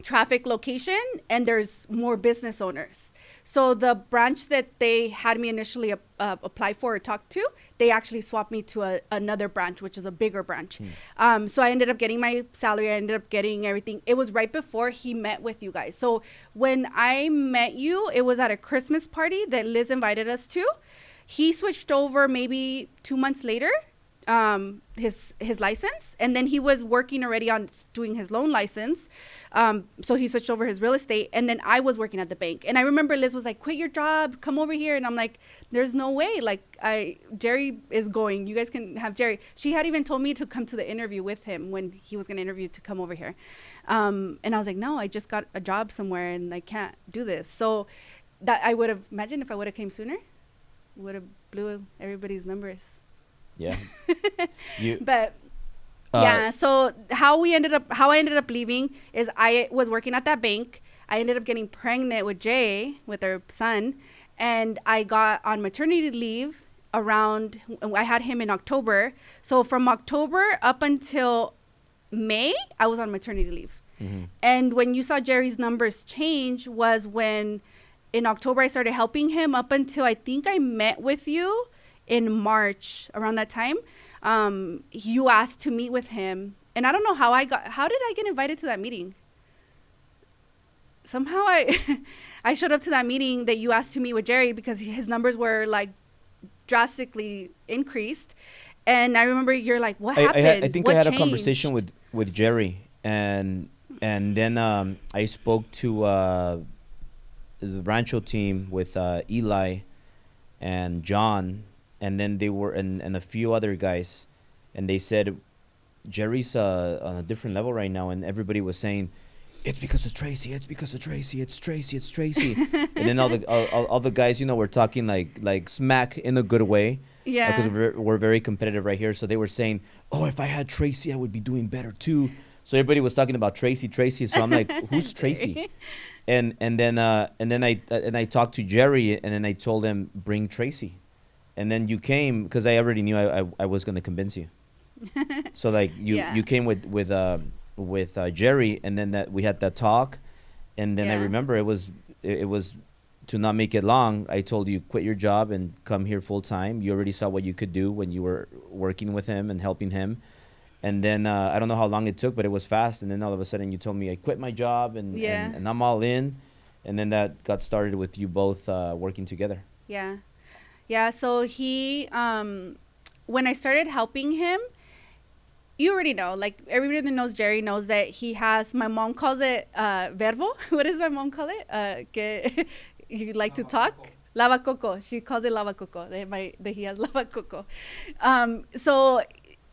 traffic location and there's more business owners. So the branch that they had me initially apply for or talk to, they actually swapped me to another branch, which is a bigger branch. So I ended up getting my salary. I ended up getting everything. It was right before he met with you guys. So when I met you, it was at a Christmas party that Liz invited us to. He switched over maybe 2 months later, his license, and then he was working already on doing his loan license. So he switched over his real estate, and then I was working at the bank. And I remember Liz was like, quit your job, come over here. And I'm like, there's no way. Like, Jerry is going. You guys can have Jerry. She had even told me to come to the interview with him when he was going to interview to come over here. And I was like, no, I just got a job somewhere and I can't do this. So that I would have, imagine if I would have came sooner, would have blew everybody's numbers. Yeah. So how I ended up leaving is I was working at that bank. I ended up getting pregnant with Jay, with our son, and I got on maternity leave I had him in October. So from October up until May, I was on maternity leave. Mm-hmm. And when you saw Jerry's numbers change was when in October I started helping him up until I think I met with you in March, around that time. You asked to meet with him, and I don't know how did I get invited to that meeting? Somehow I showed up to that meeting that you asked to meet with Jerry because his numbers were like drastically increased. And I remember you're like, what happened? I think I had a conversation with Jerry, and then I spoke to the Rancho team with Eli and John, and then they were and a few other guys, and they said Jerry's on a different level right now, and everybody was saying it's because of Tracy, it's because of Tracy, it's Tracy, it's Tracy. And then all the guys, were talking like smack in a good way. Yeah. Because we're very competitive right here. So they were saying, "Oh, if I had Tracy, I would be doing better too." So everybody was talking about Tracy. So I'm like, "Who's Tracy?" And then I talked to Jerry, and then I told him, "Bring Tracy." And then you came because I already knew I was gonna convince you. So like Yeah. you came with Jerry, and then that we had that talk, and then I Yeah. remember it was to not make it long. I told you quit your job and come here full time. You already saw what you could do when you were working with him and helping him. And then I don't know how long it took, but it was fast. And then all of a sudden you told me I quit my job and Yeah. and I'm all in. And then that got started with you both working together. Yeah. Yeah. So when I started helping him, you already know, like everybody that knows Jerry knows that he has, my mom calls it verbo. What does my mom call it? Que you like to talk? Lava coco. She calls it lava coco. That he has lava coco. So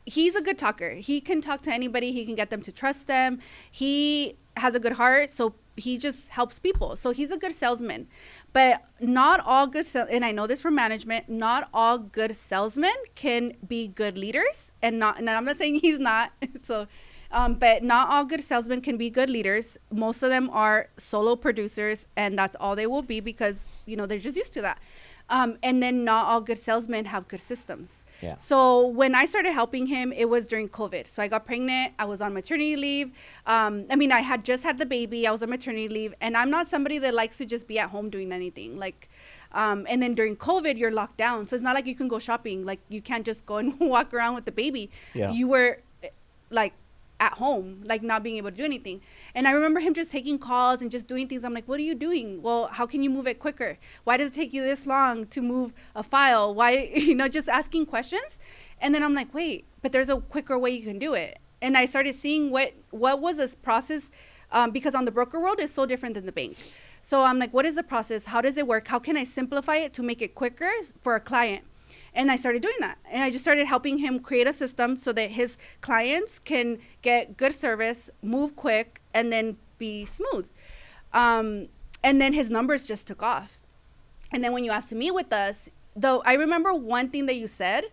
he's a good talker. He can talk to anybody. He can get them to trust them. He has a good heart. So he just helps people. So he's a good salesman. But not all good, and I know this from management, not all good salesmen can be good leaders. And I'm not saying he's not. But not all good salesmen can be good leaders. Most of them are solo producers, and that's all they will be because, they're just used to that. And then not all good salesmen have good systems. Yeah. So when I started helping him, it was during COVID. So I got pregnant. I was on maternity leave. I had just had the baby. I was on maternity leave. And I'm not somebody that likes to just be at home doing anything. And then during COVID, you're locked down. So it's not like you can go shopping. Like, you can't just go and walk around with the baby. Yeah. You were, at home, not being able to do anything. And I remember him just taking calls and just doing things. I'm like, what are you doing? Well, how can you move it quicker? Why does it take you this long to move a file? Why, just asking questions. And then I'm like, wait, but there's a quicker way you can do it. And I started seeing what was this process, because on the broker world is so different than the bank. So I'm like, what is the process? How does it work? How can I simplify it to make it quicker for a client? And I started doing that. And I just started helping him create a system so that his clients can get good service, move quick, and then be smooth. And then his numbers just took off. And then when you asked to meet with us, though, I remember one thing that you said,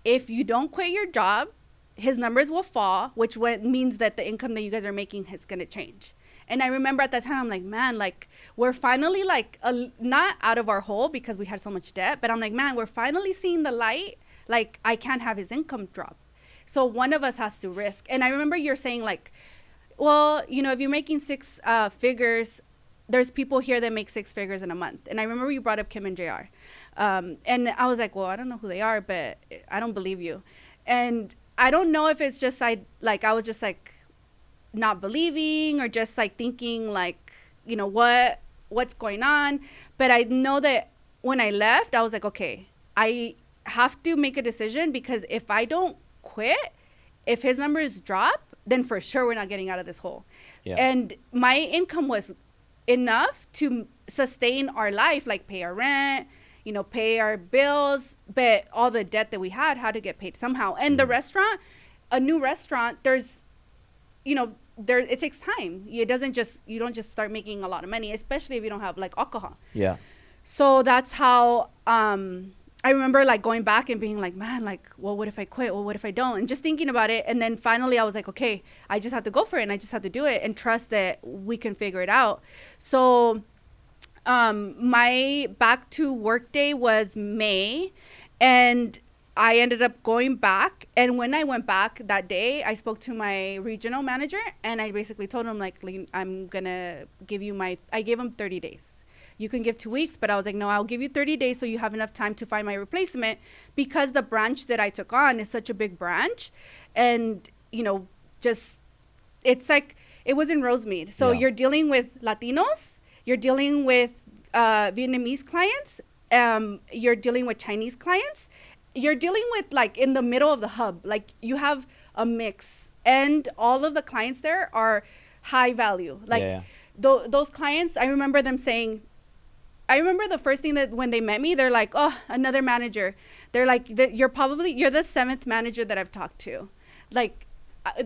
if you don't quit your job, his numbers will fall, which means that the income that you guys are making is going to change. And I remember at that time, I'm like, man, we're finally not out of our hole because we had so much debt, but I'm like, man, we're finally seeing the light. I can't have his income drop. So one of us has to risk. And I remember you're saying well, if you're making six figures, there's people here that make six figures in a month. And I remember you brought up Kim and JR. And I was like, well, I don't know who they are, but I don't believe you. And I don't know if it's just I was just not believing or just thinking what's going on. But I know that when I left, I was like, okay, I have to make a decision because if I don't quit, if his numbers drop, then for sure we're not getting out of this hole. Yeah. And my income was enough to sustain our life, pay our rent, pay our bills, but all the debt that we had to get paid somehow. And the restaurant, a new restaurant, there's it takes time. You don't just start making a lot of money, especially if you don't have alcohol. Yeah. So that's how I remember going back and being man, well, what if I quit? Well, what if I don't? And just thinking about it. And then finally I was like, okay, I just have to go for it and I just have to do it and trust that we can figure it out. So my back to work day was May, and I ended up going back. And when I went back that day, I spoke to my regional manager and I basically told him I'm going to give you I gave him 30 days. You can give 2 weeks, but I was like, no, I'll give you 30 days so you have enough time to find my replacement, because the branch that I took on is such a big branch. And, it's it was in Rosemead. So you're dealing with Latinos, you're dealing with Vietnamese clients, you're dealing with Chinese clients. You're dealing with in the middle of the hub. You have a mix, and all of the clients there are high value. Those clients, I remember them saying, I remember the first thing that when they met me, they're like, oh, another manager. They're like, you're the 7th manager that I've talked to.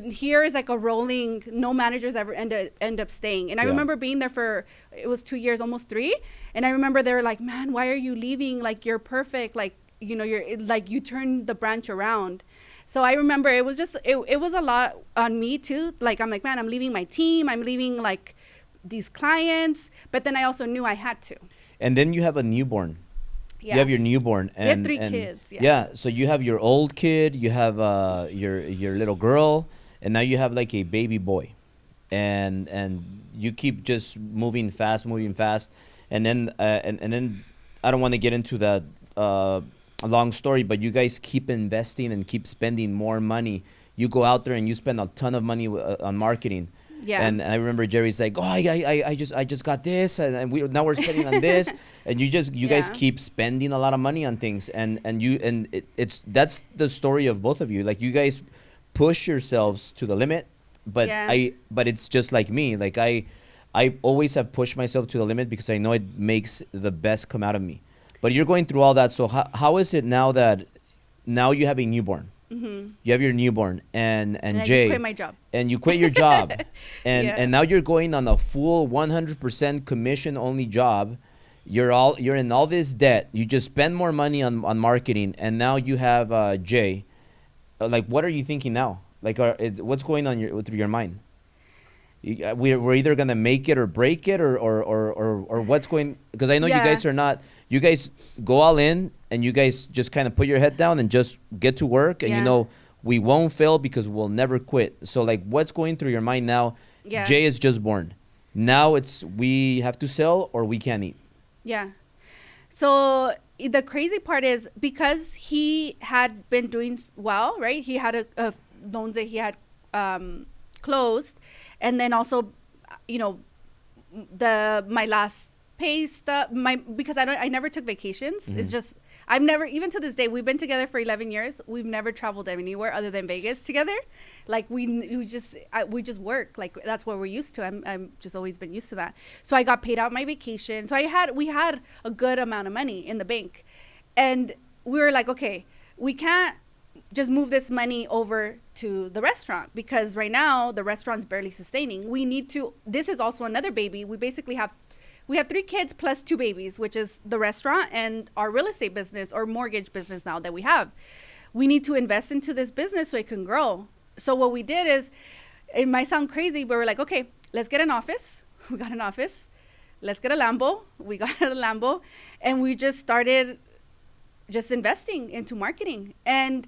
Here is a rolling, no managers ever end up staying. And I remember being there for, it was 2 years, almost 3. And I remember they were like, man, why are you leaving? You're perfect. like you turn the branch around. So I remember it was just, it was a lot on me too. Like, I'm like, man, I'm leaving my team. I'm leaving like these clients. But then I also knew I had to. And then you have a newborn. Yeah. You have your newborn. We have And, 3 and kids. Yeah. yeah. So you have your old kid, you have your little girl, and now you have like a baby boy. And you keep just moving fast. And then, and then I don't want to get into that a long story, but you guys keep investing and keep spending more money. You go out there and you spend a ton of money on marketing. Yeah. And I remember Jerry's like, oh, I just got this, and now we're spending on this, and you guys keep spending a lot of money on things, and that's the story of both of you. Like, you guys push yourselves to the limit, but but it's just like me. Like, I always have pushed myself to the limit because I know it makes the best come out of me. But you're going through all that. So how is it now that you have a newborn? Mm-hmm. You have your newborn and I Jay. just quit my job. And you quit your job. and Yeah. and now you're going on a full 100% commission only job. You're in all this debt. You just spend more money on marketing, and now you have Jay. Like, what are you thinking now? Like, what's going on through your mind? We're either gonna make it or break it, or what's going? Because I know you guys are not. You guys go all in, and you guys just kind of put your head down and just get to work, and you know we won't fail because we'll never quit. So, like, what's going through your mind now? Yeah. Jay is just born. Now it's we have to sell or we can't eat. Yeah. So the crazy part is, because he had been doing well, right? He had a loans that he had closed, and then also, my last pay stuff, because I never took vacations. Mm-hmm. It's just, I've never, even to this day, we've been together for 11 years. We've never traveled anywhere other than Vegas together. Like, we just work. Like, that's what we're used to. I'm just always been used to that. So I got paid out my vacation. So we had a good amount of money in the bank, and we were like, okay, we can't just move this money over to the restaurant, because right now the restaurant's barely sustaining. We need to, this is also another baby. We have 3 kids plus 2 babies, which is the restaurant and our real estate business or mortgage business now that we have. We need to invest into this business so it can grow. So what we did is, it might sound crazy, but we're like, okay, let's get an office. We got an office. Let's get a Lambo. We got a Lambo. And we just started just investing into marketing. And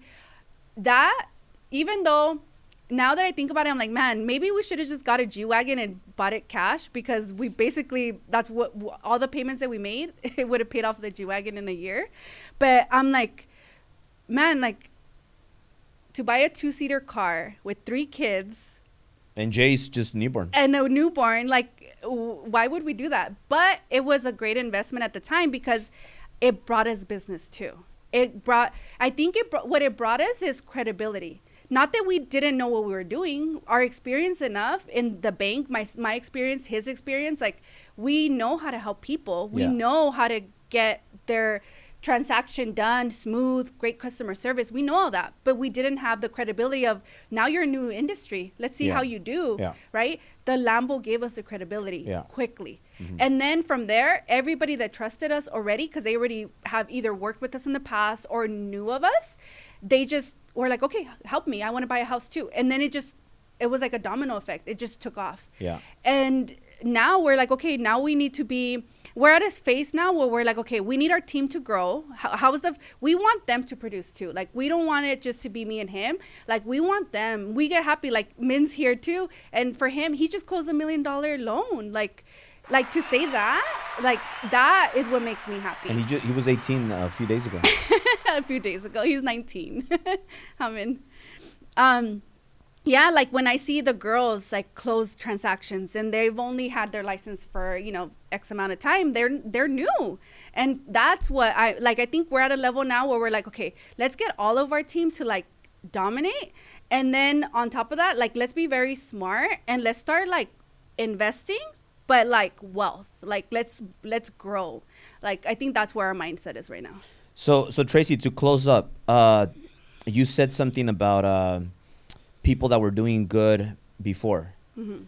that, even though now that I think about it, I'm like, man, maybe we should have just got a G-Wagon and bought it cash, because we basically, that's what all the payments that we made, it would have paid off the G-Wagon in a year. But I'm like, man, like, to buy a 2-seater car with 3 kids. And Jay's just newborn. And a newborn, like, why would we do that? But it was a great investment at the time, because it brought us business too. What it brought us is credibility. Not that we didn't know what we were doing. Our experience enough in the bank, my experience, his experience, like, we know how to help people. We know how to get their transaction done smooth, great customer service. We know all that, but we didn't have the credibility of, now you're a new industry. Let's see how you do, right? The Lambo gave us the credibility quickly. Mm-hmm. And then from there, everybody that trusted us already, because they already have either worked with us in the past or knew of us, they just were like, okay, help me. I want to buy a house too. And then it was like a domino effect. It just took off. Yeah. And now we're like, okay, now we're at his phase now where we're like, okay, we need our team to grow. We want them to produce too. Like, we don't want it just to be me and him. Like, we want them. We get happy. Like, Min's here too. And for him, he just closed $1 million loan. Like, to say that, like, that is what makes me happy. And he was 18 a few days ago. A few days ago. He's 19. Yeah, like, when I see the girls, like, close transactions and they've only had their license for, X amount of time, they're new. And that's what I think we're at a level now where we're like, okay, let's get all of our team to, like, dominate. And then on top of that, like, let's be very smart and let's start, like, investing, but, like, wealth. Like, let's grow. Like, I think that's where our mindset is right now. So Tracy, to close up, you said something about people that were doing good before. Mm-hmm.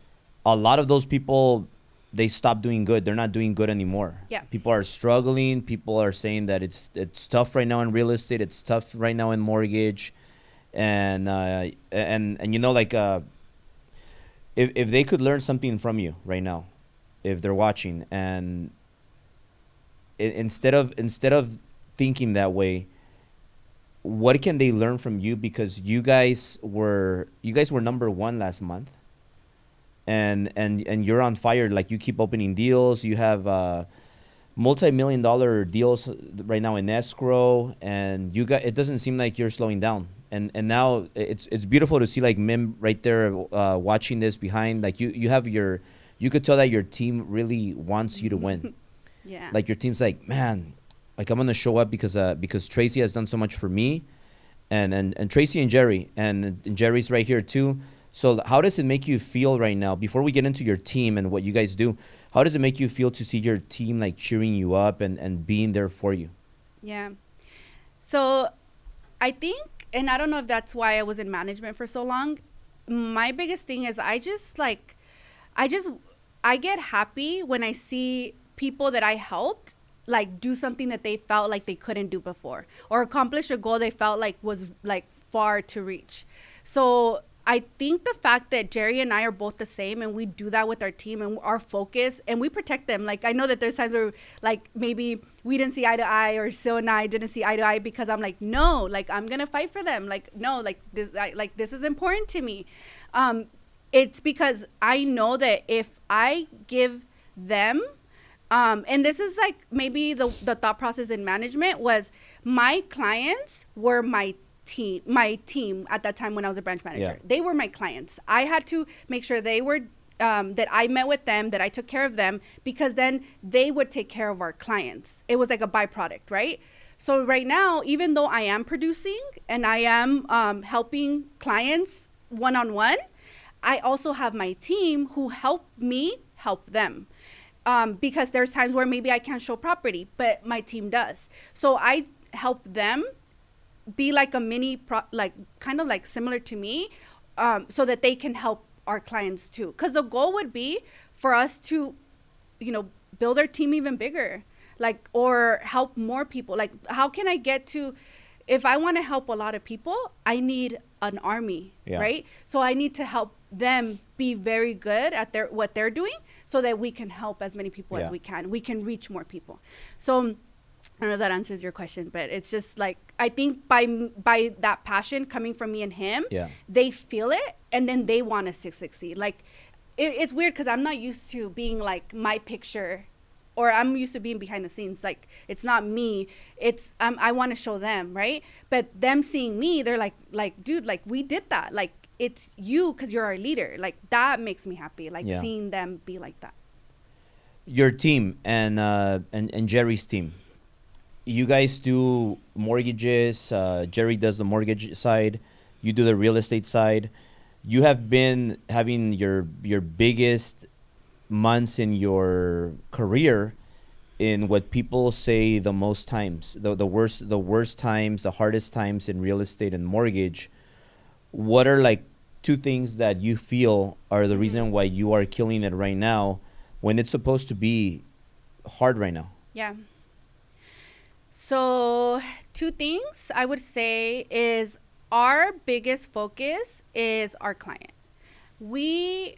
A lot of those people they stopped doing good. They're not doing good anymore. Yeah. People are struggling. People are saying that it's tough right now in real estate. It's tough right now in mortgage, and you know, like if they could learn something from you right now, if they're watching, and instead of thinking that way, what can they learn from you? Because you guys were number one last month, and you're on fire. Like, you keep opening deals. You have multi-million-dollar deals right now in escrow, and it doesn't seem like you're slowing down. And now it's beautiful to see, like, Mim right there watching this behind. Like, you could tell that your team really wants you to win. Yeah. Like, your team's like, man, like, I'm gonna show up because Tracy has done so much for me, and Tracy and Jerry, and Jerry's right here too. So how does it make you feel right now, before we get into your team and what you guys do? How does it make you feel to see your team, like, cheering you up and being there for you? Yeah. So I think, and I don't know if that's why I was in management for so long, my biggest thing is I get happy when I see people that I helped, like, do something that they felt like they couldn't do before, or accomplish a goal they felt like was, like, far to reach. So I think the fact that Jerry and I are both the same, and we do that with our team, and our focus, and we protect them. Like, I know that there's times where, like, maybe we didn't see eye to eye, or Sil and I didn't see eye to eye, because I'm like, no, like, I'm gonna fight for them. Like, no, like, this is important to me. It's because I know that if I give them, and this is, like, maybe the thought process in management was, my clients were my team at that time when I was a branch manager. Yeah. They were my clients. I had to make sure they were, that I met with them, that I took care of them, because then they would take care of our clients. It was like a byproduct, right? So right now, even though I am producing and I am helping clients one-on-one, I also have my team who help me help them. Because there's times where maybe I can't show property, but my team does. So I help them be like a mini, like, kind of like similar to me, so that they can help our clients too. Because the goal would be for us to, build our team even bigger, like, or help more people. Like, how can I get to, if I want to help a lot of people, I need an army, right? So I need to help them be very good at what they're doing, so that we can help as many people as we can. We can reach more people. So I don't know if that answers your question, but it's just like, I think by that passion coming from me and him, they feel it, and then they want us to succeed. Like, it's weird because I'm not used to being like my picture, or I'm used to being behind the scenes. Like, it's not me. It's I want to show them, right? But them seeing me, they're like, dude, like, we did that. Like, it's you because you're our leader. Like, that makes me happy. Like, seeing them be like that. Your team and Jerry's team. You guys do mortgages. Jerry does the mortgage side. You do the real estate side. You have been having your biggest months in your career in what people say the most times, the worst times, the hardest times in real estate and mortgage. What are, like, two things that you feel are the reason why you are killing it right now, when it's supposed to be hard right now? Yeah. So 2 things I would say is, our biggest focus is our client. We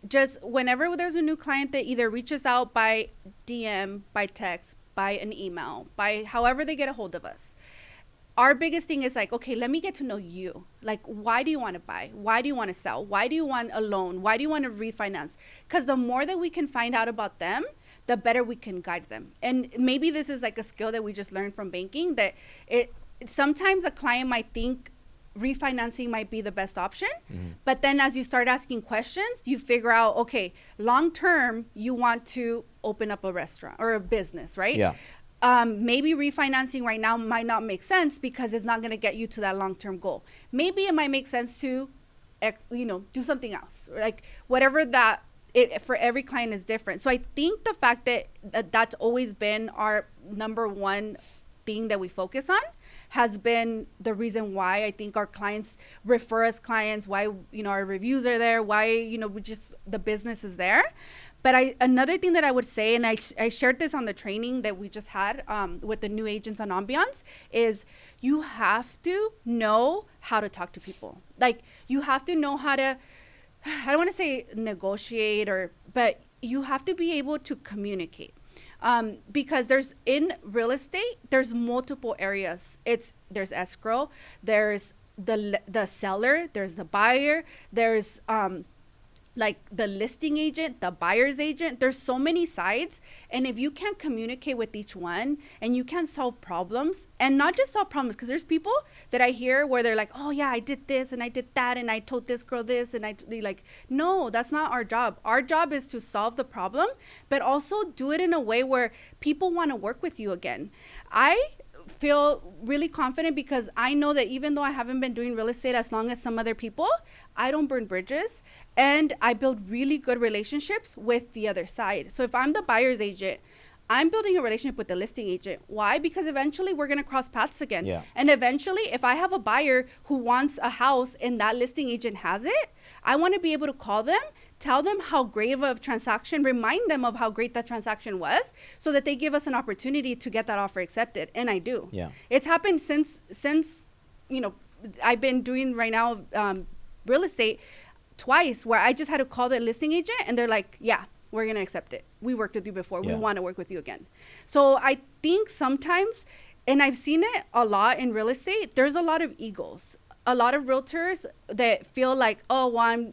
just, whenever there's a new client that either reaches out by DM, by text, by an email, by however they get a hold of us, our biggest thing is like, okay, let me get to know you. Like, why do you want to buy? Why do you want to sell? Why do you want a loan? Why do you want to refinance? Because the more that we can find out about them, the better we can guide them. And maybe this is like a skill that we just learned from banking, that sometimes a client might think refinancing might be the best option. But then as you start asking questions, you figure out, okay, long term, you want to open up a restaurant or a business, right? Yeah. Maybe refinancing right now might not make sense because it's not going to get you to that long-term goal. Maybe it might make sense to, do something else, like whatever that for every client is different. So I think the fact that that's always been our number one thing that we focus on has been the reason why I think our clients refer us clients, why, our reviews are there, why, the business is there. But another thing that I would say, and I shared this on the training that we just had with the new agents on Ambiance, is you have to know how to talk to people. Like, you have to know how to, I don't want to say negotiate, but you have to be able to communicate. Because in real estate, there's multiple areas. There's escrow, there's the seller, there's the buyer, there's like the listing agent, the buyer's agent. There's so many sides. And if you can't communicate with each one and you can't solve problems, and not just solve problems, because there's people that I hear where they're like, oh yeah, I did this and I did that and I told this girl this, and no, that's not our job. Our job is to solve the problem, but also do it in a way where people want to work with you again. I feel really confident because I know that even though I haven't been doing real estate as long as some other people, I don't burn bridges, and I build really good relationships with the other side. So if I'm the buyer's agent, I'm building a relationship with the listing agent. Why? Because eventually we're going to cross paths again. Yeah. And eventually, if I have a buyer who wants a house and that listing agent has it, I want to be able to call them, tell them how great of a transaction, remind them of how great that transaction was, so that they give us an opportunity to get that offer accepted. And I do. Yeah. It's happened since I've been doing right now real estate twice, where I just had to call the listing agent and they're like, yeah, we're going to accept it. We worked with you before. Yeah. We want to work with you again. So I think sometimes, and I've seen it a lot in real estate, there's a lot of egos. A lot of realtors that feel like, oh, well, I'm,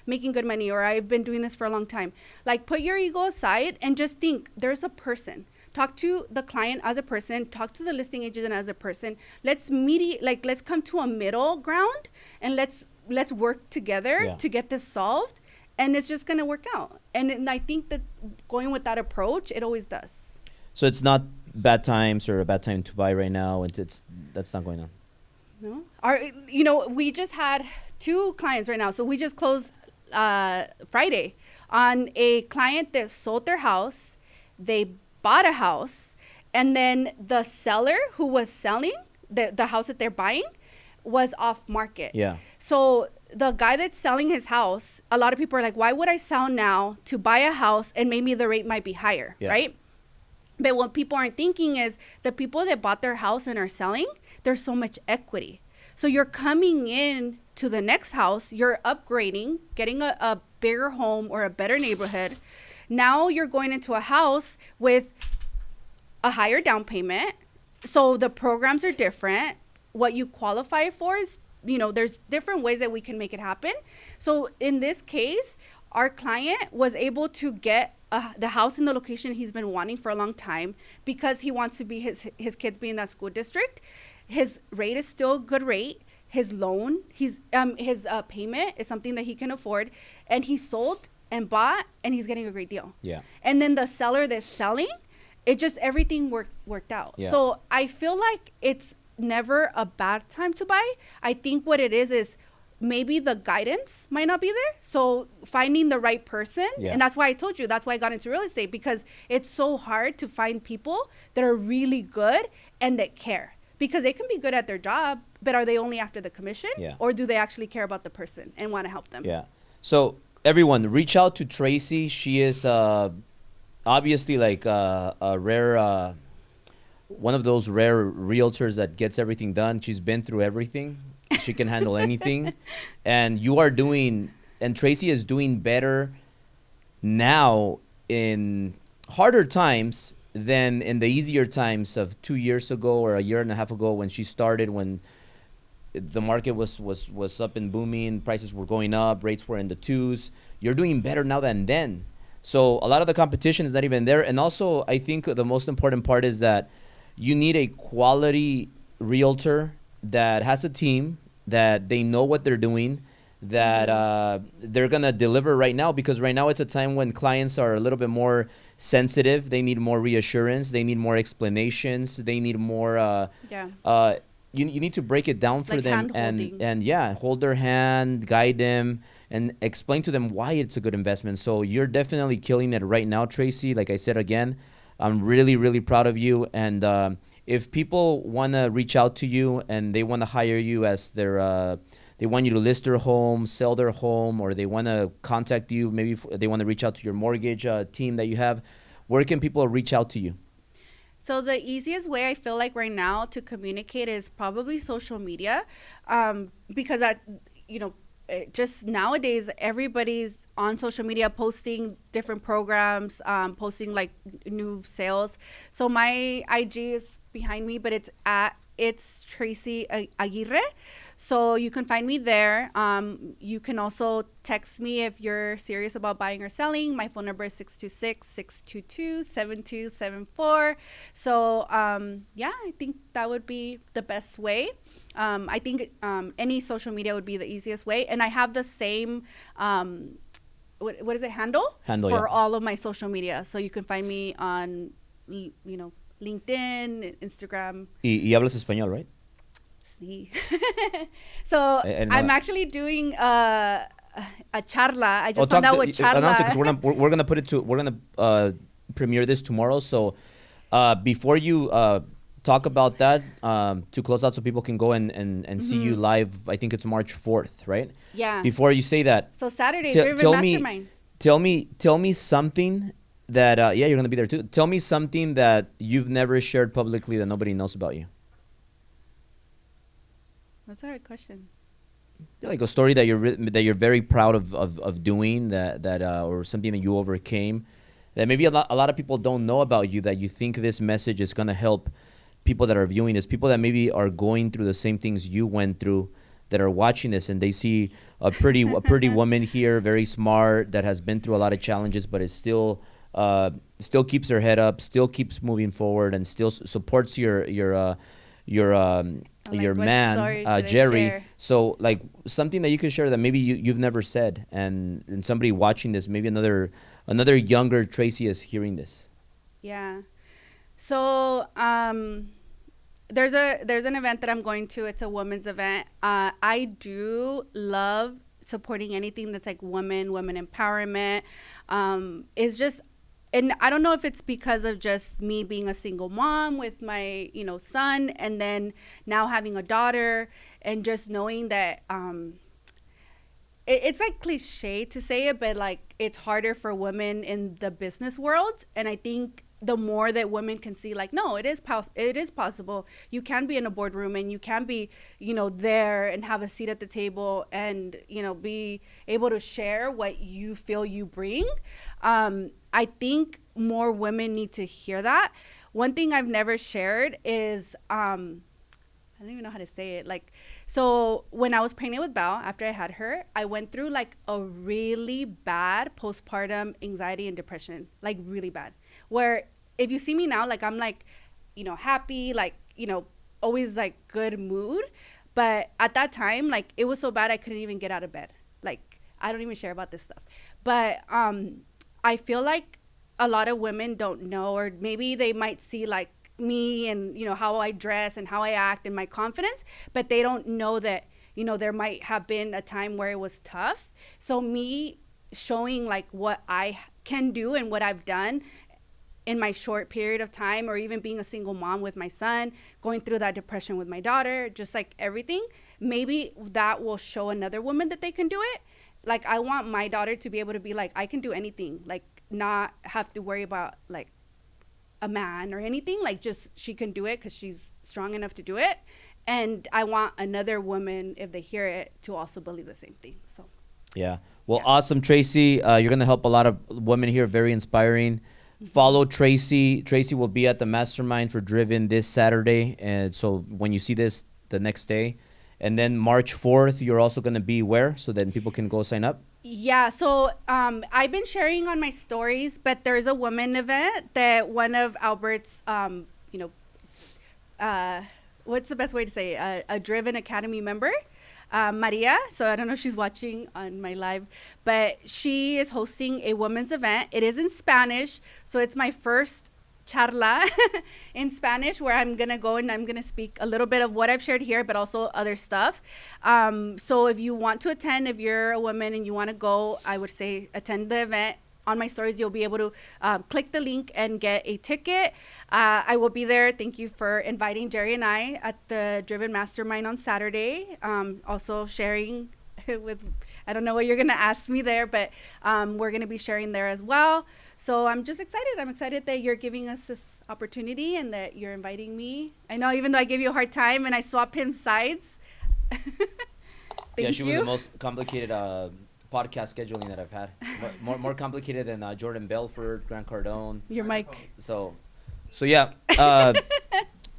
making good money, or I've been doing this for a long time. Like, put your ego aside and just think there's a person. Talk to the client as a person. Talk to the listing agent as a person. Let's let's come to a middle ground, and let's work together to get this solved. And it's just going to work out. And I think that going with that approach, it always does. So it's not bad times or a bad time to buy right now, and that's not going on. No, we just had 2 clients right now. So we just closed Friday on a client that sold their house. They bought a house, and then the seller who was selling the house that they're buying was off market. Yeah. So the guy that's selling his house, a lot of people are like, why would I sell now to buy a house and maybe the rate might be higher, right? But what people aren't thinking is the people that bought their house and are selling, there's so much equity. So you're coming in to the next house, you're upgrading, getting a bigger home or a better neighborhood. Now you're going into a house with a higher down payment. So the programs are different. What you qualify for is, there's different ways that we can make it happen. So in this case, our client was able to get the house in the location he's been wanting for a long time, because he wants to be his kids be in that school district. His rate is still a good rate. His loan, his payment is something that he can afford, and he sold and bought, and he's getting a great deal. Yeah. And then the seller that's selling, everything worked out. Yeah. So I feel like it's never a bad time to buy. I think what it is maybe the guidance might not be there. So finding the right person. Yeah. And that's why I told you, that's why I got into real estate, because it's so hard to find people that are really good and that care. Because they can be good at their job, but are they only after the commission? Yeah. Or do they actually care about the person and want to help them? Yeah. So everyone, reach out to Tracy. She is obviously like a rare, one of those rare realtors that gets everything done. She's been through everything. She can handle anything. And Tracy is doing better now in harder times than in the easier times of 2 years ago or a year and a half ago, when she started, when the market was up and booming, prices were going up, rates were in the 2s. You're doing better now than then. So a lot of the competition is not even there. And also, I think the most important part is that you need a quality realtor that has a team, that they know what they're doing, that they're going to deliver right now, because right now it's a time when clients are a little bit more sensitive. They need more reassurance. They need more explanations. They need more you need to break it down for like them and hold their hand, guide them, and explain to them why it's a good investment. So you're definitely killing it right now, Tracy. Like I said again, I'm really, really proud of you. And if people want to reach out to you and they want to hire you as their they want you to list their home, sell their home, or they want to contact you, maybe they want to reach out to your mortgage team that you have, where can people reach out to you? So the easiest way I feel like right now to communicate is probably social media, because just nowadays everybody's on social media posting different programs, posting like new sales. So my IG is behind me, but it's Tracy Aguirre. So you can find me there. You can also text me if you're serious about buying or selling. My phone number is 626-622-7274. So I think that would be the best way. I think any social media would be the easiest way. And I have the same, what is it, handle for all of my social media. So you can find me on, LinkedIn, Instagram. Y hablas español, right? Sí. So I'm actually doing a charla. I just found out what charla. Announce it, because we're gonna premiere this tomorrow. So before you talk about that, to close out so people can go and see you live, I think it's March 4th, right? Yeah. Before you say that, so Saturday, Mastermind. Tell me something that you're gonna be there too. Tell me something that you've never shared publicly that nobody knows about you. That's a hard question. Like a story that you're very proud of doing, that or something that you overcame, that maybe a lot of people don't know about you, that you think this message is gonna help people that are viewing this, people that maybe are going through the same things you went through, that are watching this, and they see a pretty woman here, very smart, that has been through a lot of challenges, but is still keeps her head up, still keeps moving forward, and still supports your man, Jerry. So like something that you can share that maybe you've never said, and somebody watching this, maybe another younger Tracy is hearing this. Yeah. So there's an event that I'm going to. It's a women's event. I do love supporting anything that's like women empowerment. It's just, and I don't know if it's because of just me being a single mom with my, son, and then now having a daughter, and just knowing that it's like cliche to say it, but like it's harder for women in the business world. And I think the more that women can see, like, no, it is possible. You can be in a boardroom, and you can be, there and have a seat at the table, and, be able to share what you feel you bring. I think more women need to hear that. One thing I've never shared is, I don't even know how to say it. Like, so when I was pregnant with Belle, after I had her, I went through like a really bad postpartum anxiety and depression, like really bad. Where if you see me now, like I'm like, happy, like, always like good mood. But at that time, like it was so bad I couldn't even get out of bed. Like I don't even share about this stuff. But I feel like a lot of women don't know, or maybe they might see like me and, how I dress and how I act and my confidence, but they don't know that, there might have been a time where it was tough. So me showing like what I can do and what I've done in my short period of time, or even being a single mom with my son, going through that depression with my daughter, just like everything, maybe that will show another woman that they can do it. Like I want my daughter to be able to be like, I can do anything, like not have to worry about like a man or anything, like just she can do it because she's strong enough to do it. And I want another woman, if they hear it, to also believe the same thing. So yeah, well, awesome, Tracy. You're gonna help a lot of women here. Very inspiring. Follow Tracy. Tracy will be at the Mastermind for Driven this Saturday, and so when you see this the next day, and then March 4th, you're also gonna be where, so that people can go sign up. Yeah, so I've been sharing on my stories, but there's a women event that one of Albert's, what's the best way to say it? A Driven Academy member, Maria. So I don't know if she's watching on my live, but she is hosting a women's event. It is in Spanish, so it's my first charla in Spanish, where I'm gonna go and I'm gonna speak a little bit of what I've shared here, but also other stuff. So if you want to attend, if you're a woman and you want to go, I would say attend the event. on my stories, you'll be able to click the link and get a ticket. I will be there. Thank you for inviting Jerry and I at the Driven Mastermind on Saturday. Also sharing with, I don't know what you're going to ask me there, but we're going to be sharing there as well. So I'm just excited. I'm excited that you're giving us this opportunity and that you're inviting me. I know, even though I gave you a hard time and I swapped him sides. Yeah, she was the most complicated podcast scheduling that I've had. More complicated than Jordan Belfort, Grant Cardone. Your mic. So yeah,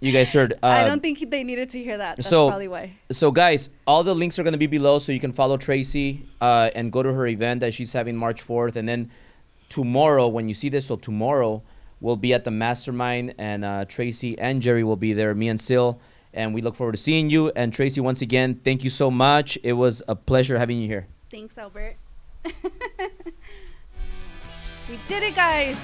you guys heard. I don't think they needed to hear that. That's so, probably why. So guys, all the links are going to be below, so you can follow Tracy and go to her event that she's having March 4th. And then tomorrow, when you see this, so tomorrow we'll be at the Mastermind, and Tracy and Jerry will be there, me and Sil. And we look forward to seeing you. And Tracy, once again, thank you so much. It was a pleasure having you here. Thanks, Albert. We did it, guys.